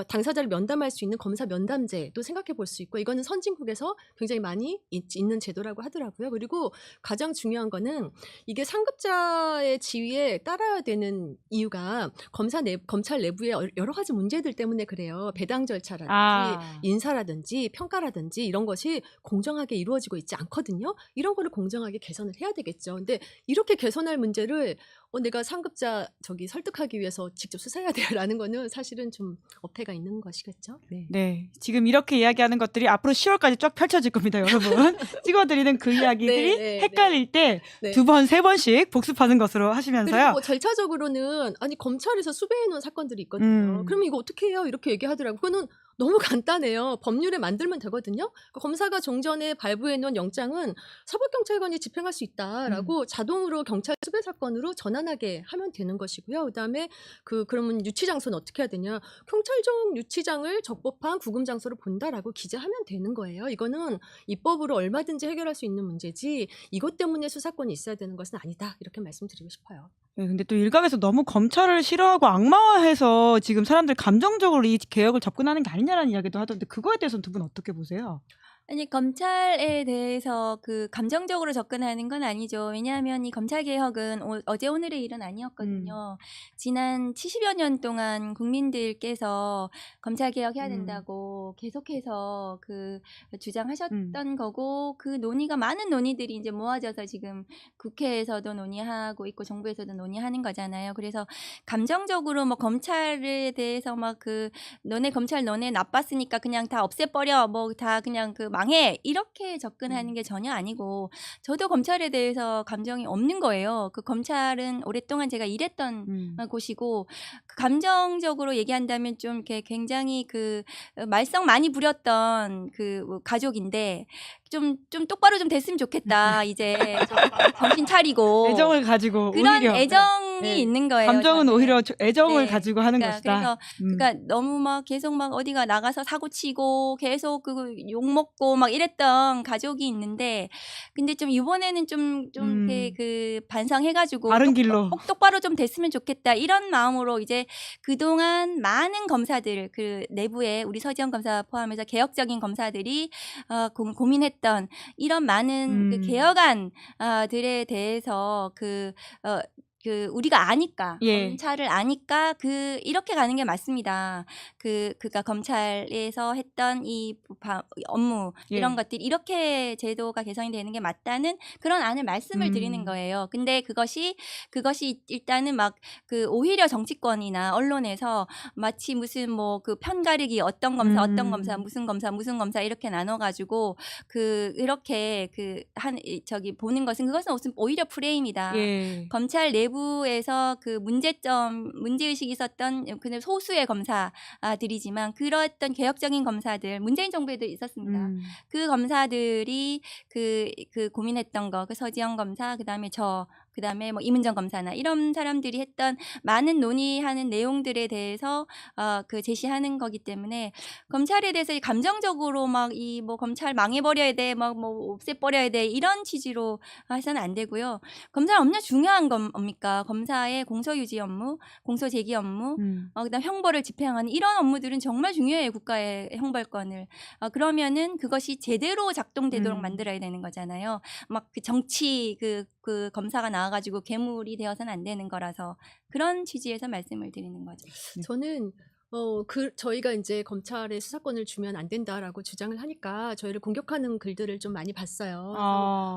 [SPEAKER 1] 당사자를 면담할 수 있는 검사 면담제도 생각해 볼 수 있고 이거는 선진국에서 굉장히 많이 있는 제도라고 하더라고요. 그리고 가장 중요한 거는 이게 상급자의 지위에 따라야 되는 이유가 검찰 내부의 여러 가지 문제들 때문에 그래요. 배당 절차라든지 인사라든지 평가라든지 이런 것이 공정하게 이루어지고 있지 않거든요. 이런 거를 공정하게 개선을 해야 되겠죠. 근데 이렇게 개선할 문제를 내가 상급자 설득하기 위해서 직접 수사해야 돼라는 거는 사실은 좀 어폐가 있는 것이겠죠. 네.
[SPEAKER 2] 네. 지금 이렇게 이야기하는 것들이 앞으로 10월까지 쫙 펼쳐질 겁니다, 여러분. 찍어드리는 그 이야기들이
[SPEAKER 1] 네,
[SPEAKER 2] 헷갈릴 때
[SPEAKER 1] 네.
[SPEAKER 2] 2번, 3번씩 복습하는 것으로 하시면서요.
[SPEAKER 1] 그리고 뭐 절차적으로는 검찰에서 수배해 놓은 사건들이 있거든요. 그러면 이거 어떻게 해요? 이렇게 얘기하더라고요. 그거는 너무 간단해요. 법률에 만들면 되거든요. 검사가 종전에 발부해 놓은 영장은 사법경찰관이 집행할 수 있다라고 자동으로 경찰 수배 사건으로 전환하게 하면 되는 것이고요. 그다음에 그러면 유치장소는 어떻게 해야 되냐? 경찰청 유치장을 적법한 구금장소로 본다라고 기재하면 되는 거예요. 이거는 입법으로 얼마든지 해결할 수 있는 문제지 이것 때문에 수사권이 있어야 되는 것은 아니다. 이렇게 말씀드리고 싶어요.
[SPEAKER 2] 네, 근데 또 일각에서 너무 검찰을 싫어하고 악마화해서 지금 사람들 감정적으로 이 개혁을 접근하는 게 아니냐라는 이야기도 하던데 그거에 대해서는 두 분 어떻게 보세요?
[SPEAKER 3] 아니 검찰에 대해서 감정적으로 접근하는 건 아니죠. 왜냐하면 이 검찰 개혁은 어제 오늘의 일은 아니었거든요. 지난 70여 년 동안 국민들께서 검찰 개혁해야 된다고 계속해서 주장하셨던 거고 그 논의가 많은 논의들이 이제 모아져서 지금 국회에서도 논의하고 있고 정부에서도 논의하는 거잖아요. 그래서 감정적으로 뭐 검찰에 대해서 막 너네 검찰 너네 나빴으니까 그냥 다 없애버려 뭐 다 그냥 망해 이렇게 접근하는 게 전혀 아니고 저도 검찰에 대해서 감정이 없는 거예요. 검찰은 오랫동안 제가 일했던 곳이고 감정적으로 얘기한다면 좀 이렇게 굉장히 말썽 많이 부렸던 가족인데 좀 똑바로 좀 됐으면 좋겠다. 이제 좀 정신 차리고
[SPEAKER 2] 애정을 가지고
[SPEAKER 3] 그런
[SPEAKER 2] 오히려
[SPEAKER 3] 애정이 있는 거예요.
[SPEAKER 2] 감정은
[SPEAKER 3] 저는.
[SPEAKER 2] 오히려 애정을
[SPEAKER 3] 네.
[SPEAKER 2] 가지고 하는 것이다.
[SPEAKER 3] 그러니까 너무 막 계속 막 어디가 나가서 사고 치고 계속 욕 먹고 막 이랬던 가족이 있는데 근데 좀 이번에는 좀 이렇게 반성해가지고
[SPEAKER 2] 바른 길로
[SPEAKER 3] 똑바로 좀 됐으면 좋겠다 이런 마음으로 이제 그동안 많은 검사들 내부에 우리 서지영 검사 포함해서 개혁적인 검사들이 고민했던 이런 많은 개혁안들에 대해서 우리가 아니까 검찰을 아니까 이렇게 가는 게 맞습니다. 그가 검찰에서 했던 이 업무 이런 것들이 이렇게 제도가 개선이 되는 게 맞다는 그런 안을 말씀을 드리는 거예요. 근데 그것이 일단은 막 오히려 정치권이나 언론에서 마치 무슨 편가르기 어떤 검사 무슨 검사 이렇게 나눠가지고 이렇게 보는 것은 그것은 오히려 프레임이다. 검찰 내부에서 문제의식이 있었던 그냥 소수의 검사들이지만 그랬던 개혁적인 검사들, 문재인 정부에도 있었습니다. 그 검사들이 고민했던 거, 서지영 검사, 그다음에 그다음에 이문정 검사나 이런 사람들이 했던 많은 논의하는 내용들에 대해서 제시하는 거기 때문에 검찰에 대해서 감정적으로 검찰 망해버려야 돼, 없애버려야 돼 이런 취지로 해서는 안 되고요. 검찰 업무 중요한 건 뭡니까? 검사의 공소유지 업무, 공소제기 업무, 그다음 형벌을 집행하는 이런 업무들은 정말 중요해요. 국가의 형벌권을. 그러면은 그것이 제대로 작동되도록 만들어야 되는 거잖아요. 정치 검사가 나와가지고 괴물이 되어서는 안 되는 거라서 그런 취지에서 말씀을 드리는 거죠.
[SPEAKER 1] 저는 저희가 이제 검찰에 수사권을 주면 안 된다라고 주장을 하니까 저희를 공격하는 글들을 좀 많이 봤어요.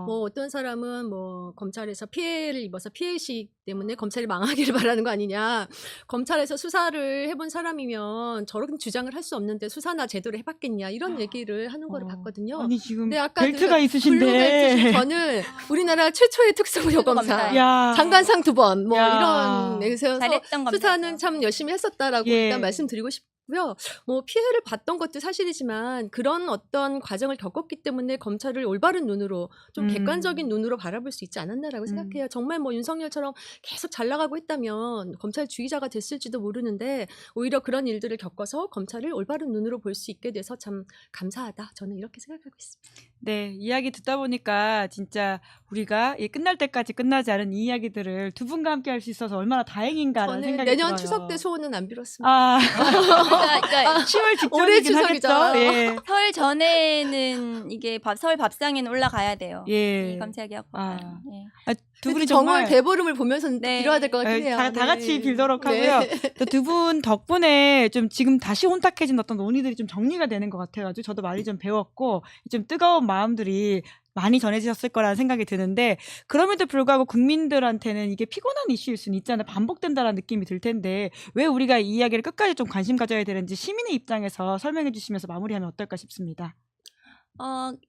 [SPEAKER 1] 어떤 사람은 검찰에서 피해를 입어서 피해의식 때문에 검찰이 망하기를 바라는 거 아니냐. 검찰에서 수사를 해본 사람이면 저런 주장을 할 수 없는데 수사나 제대로 해봤겠냐. 이런 얘기를 하는 거를 봤거든요.
[SPEAKER 2] 아니 지금
[SPEAKER 1] 근데 아까
[SPEAKER 2] 벨트가 있으신데
[SPEAKER 1] 블루벨트신 저는 우리나라 최초의 특수무효 검사. 장관상 2번 이런 그래서
[SPEAKER 3] 잘했던
[SPEAKER 1] 수사는
[SPEAKER 3] 검사죠.
[SPEAKER 1] 참 열심히 했었다라고
[SPEAKER 2] 예.
[SPEAKER 1] 일단 말씀드리고 있고요. 뭐 피해를 봤던 것도 사실이지만 그런 어떤 과정을 겪었기 때문에 검찰을 올바른 눈으로 좀 객관적인 눈으로 바라볼 수 있지 않았나라고 생각해요. 정말 뭐 윤석열처럼 계속 잘 나가고 했다면 검찰주의자가 됐을지도 모르는데 오히려 그런 일들을 겪어서 검찰을 올바른 눈으로 볼 수 있게 돼서 참 감사하다. 저는 이렇게 생각하고 있습니다.
[SPEAKER 2] 네, 이야기 듣다 보니까 진짜 우리가 이 끝날 때까지 끝나지 않은 이 이야기들을 두 분과 함께 할 수 있어서 얼마나 다행인가라는
[SPEAKER 1] 저는
[SPEAKER 2] 생각이
[SPEAKER 1] 내년
[SPEAKER 2] 들어요.
[SPEAKER 1] 추석 때 소원은 안 빌었습니다.
[SPEAKER 2] 아,
[SPEAKER 3] 그러니까
[SPEAKER 2] 10월
[SPEAKER 1] 올해
[SPEAKER 2] 직전이긴 하겠죠.
[SPEAKER 1] 추석이잖아요.
[SPEAKER 2] 예.
[SPEAKER 3] 설 전에는 이게 설 밥상에는 올라가야 돼요.
[SPEAKER 2] 예.
[SPEAKER 3] 이 검찰개혁
[SPEAKER 2] 아.
[SPEAKER 3] 법안. 예.
[SPEAKER 2] 아, 두 분이
[SPEAKER 1] 정월
[SPEAKER 2] 정말
[SPEAKER 1] 대보름을 보면서
[SPEAKER 3] 네.
[SPEAKER 1] 빌어야 될 것 같긴 해요.
[SPEAKER 2] 다 같이
[SPEAKER 1] 네.
[SPEAKER 2] 빌도록
[SPEAKER 1] 네.
[SPEAKER 2] 하고요. 두 분 덕분에 좀 지금 다시 혼탁해진 어떤 논의들이 좀 정리가 되는 것 같아가지고 저도 많이 좀 배웠고 좀 뜨거운 마음들이 많이 전해지셨을 거라는 생각이 드는데 그럼에도 불구하고 국민들한테는 이게 피곤한 이슈일 수는 있잖아요. 반복된다라는 느낌이 들 텐데 왜 우리가 이 이야기를 끝까지 좀 관심 가져야 되는지 시민의 입장에서 설명해 주시면서 마무리하면 어떨까 싶습니다.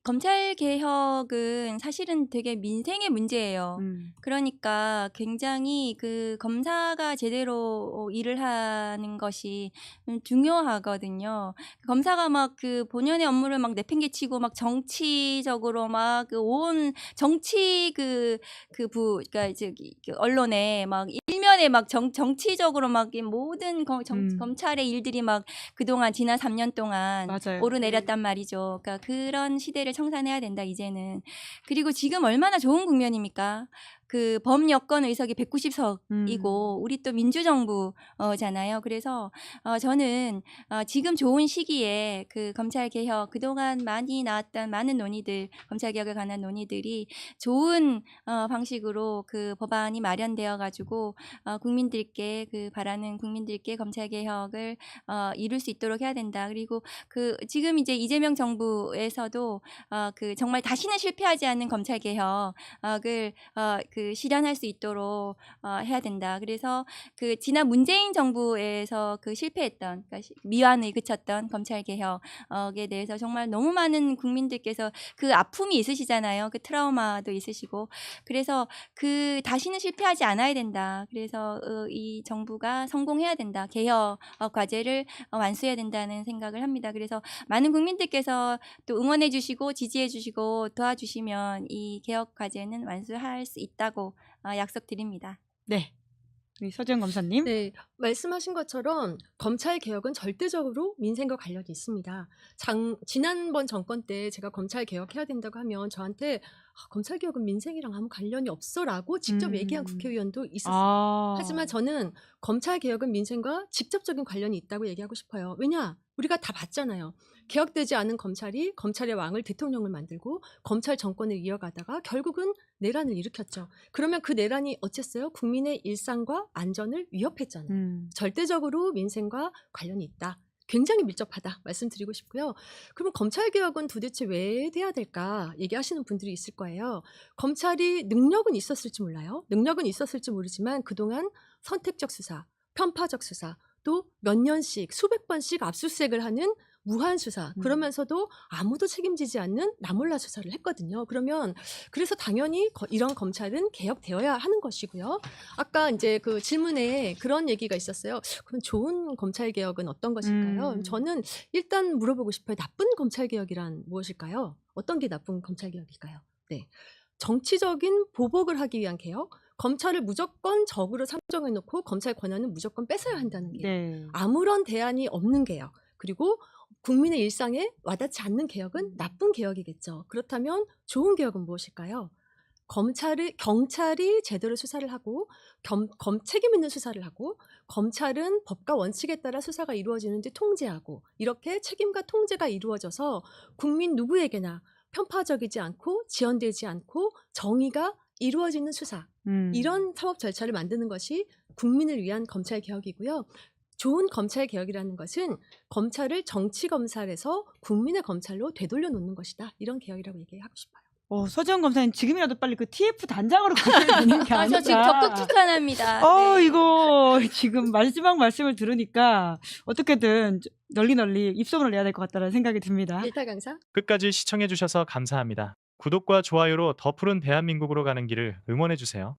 [SPEAKER 3] 검찰 개혁은 사실은 되게 민생의 문제예요. 그러니까 굉장히 그 검사가 제대로 일을 하는 것이 중요하거든요. 검사가 막 그 본연의 업무를 막 내팽개치고 막 정치적으로 막 그 온 정치 그러니까 저기 그 언론에 막 일면에 막 정치적으로 막 이 모든 검찰의 일들이 막 그동안 지난 3년 동안
[SPEAKER 2] 맞아요.
[SPEAKER 3] 오르내렸단 말이죠. 그러니까 그런 시대를 청산해야 된다 이제는. 그리고 지금 얼마나 좋은 국면입니까? 그 범여권 의석이 190석이고 우리 또 민주정부잖아요. 그래서 저는 지금 좋은 시기에 그 검찰 개혁 그동안 많이 나왔던 많은 논의들 검찰 개혁에 관한 논의들이 좋은 방식으로 그 법안이 마련되어 가지고 국민들께 그 바라는 국민들께 검찰 개혁을 이룰 수 있도록 해야 된다. 그리고 그 지금 이제 이재명 정부에서도 그 정말 다시는 실패하지 않는 검찰 개혁을 그 실현할 수 있도록 해야 된다. 그래서 그 지난 문재인 정부에서 그 실패했던 그러니까 미완에 그쳤던 검찰 개혁에 대해서 정말 너무 많은 국민들께서 그 아픔이 있으시잖아요. 그 트라우마도 있으시고 그래서 그 다시는 실패하지 않아야 된다. 그래서 이 정부가 성공해야 된다. 개혁 과제를 완수해야 된다는 생각을 합니다. 그래서 많은 국민들께서 또 응원해 주시고 지지해 주시고 도와주시면 이 개혁 과제는 완수할 수 있다고 약속드립니다.
[SPEAKER 2] 네, 우리 서지영 검사님.
[SPEAKER 1] 네, 말씀하신 것처럼 검찰 개혁은 절대적으로 민생과 관련이 있습니다. 지난번 정권 때 제가 검찰 개혁해야 된다고 하면 저한테 검찰 개혁은 민생이랑 아무 관련이 없어라고 직접 얘기한 국회의원도 있었어요. 하지만 저는 검찰 개혁은 민생과 직접적인 관련이 있다고 얘기하고 싶어요. 왜냐? 우리가 다 봤잖아요. 개혁되지 않은 검찰이 검찰의 왕을 대통령을 만들고 검찰 정권을 이어가다가 결국은 내란을 일으켰죠. 그러면 그 내란이 어쨌어요? 국민의 일상과 안전을 위협했잖아요. 절대적으로 민생과 관련이 있다. 굉장히 밀접하다 말씀드리고 싶고요. 그러면 검찰개혁은 도대체 왜 돼야 될까 얘기하시는 분들이 있을 거예요. 검찰이 능력은 있었을지 몰라요. 능력은 있었을지 모르지만 그동안 선택적 수사, 편파적 수사, 또 몇 년씩 수백 번씩 압수수색을 하는 무한 수사 그러면서도 아무도 책임지지 않는 나몰라 수사를 했거든요. 그래서 당연히 이런 검찰은 개혁되어야 하는 것이고요. 아까 이제 그 질문에 그런 얘기가 있었어요. 그럼 좋은 검찰 개혁은 어떤 것일까요? 저는 일단 물어보고 싶어요. 나쁜 검찰 개혁이란 무엇일까요? 어떤 게 나쁜 검찰 개혁일까요? 네. 정치적인 보복을 하기 위한 개혁, 검찰을 무조건 적으로 상정해놓고 검찰 권한은 무조건 뺏어야 한다는 개혁,
[SPEAKER 2] 네.
[SPEAKER 1] 아무런 대안이 없는 개혁, 그리고 국민의 일상에 와닿지 않는 개혁은 나쁜 개혁이겠죠. 그렇다면 좋은 개혁은 무엇일까요? 경찰이 제대로 수사를 하고 책임 있는 수사를 하고 검찰은 법과 원칙에 따라 수사가 이루어지는지 통제하고 이렇게 책임과 통제가 이루어져서 국민 누구에게나 편파적이지 않고 지연되지 않고 정의가 이루어지는 수사 이런 사법 절차를 만드는 것이 국민을 위한 검찰 개혁이고요. 좋은 검찰 개혁이라는 것은 검찰을 정치 검찰에서 국민의 검찰로 되돌려 놓는 것이다. 이런 개혁이라고 얘기하고 싶어요.
[SPEAKER 2] 서지영 검사님 지금이라도 빨리 그 TF 단장으로 가셔야 되는 게 아닐까.
[SPEAKER 3] 저 지금 적극 추천합니다. 네.
[SPEAKER 2] 이거 지금 마지막 말씀을 들으니까 어떻게든 널리 입소문을 내야 될 것 같다는 생각이 듭니다.
[SPEAKER 1] 일타 강사.
[SPEAKER 4] 끝까지 시청해주셔서 감사합니다. 구독과 좋아요로 더 푸른 대한민국으로 가는 길을 응원해주세요.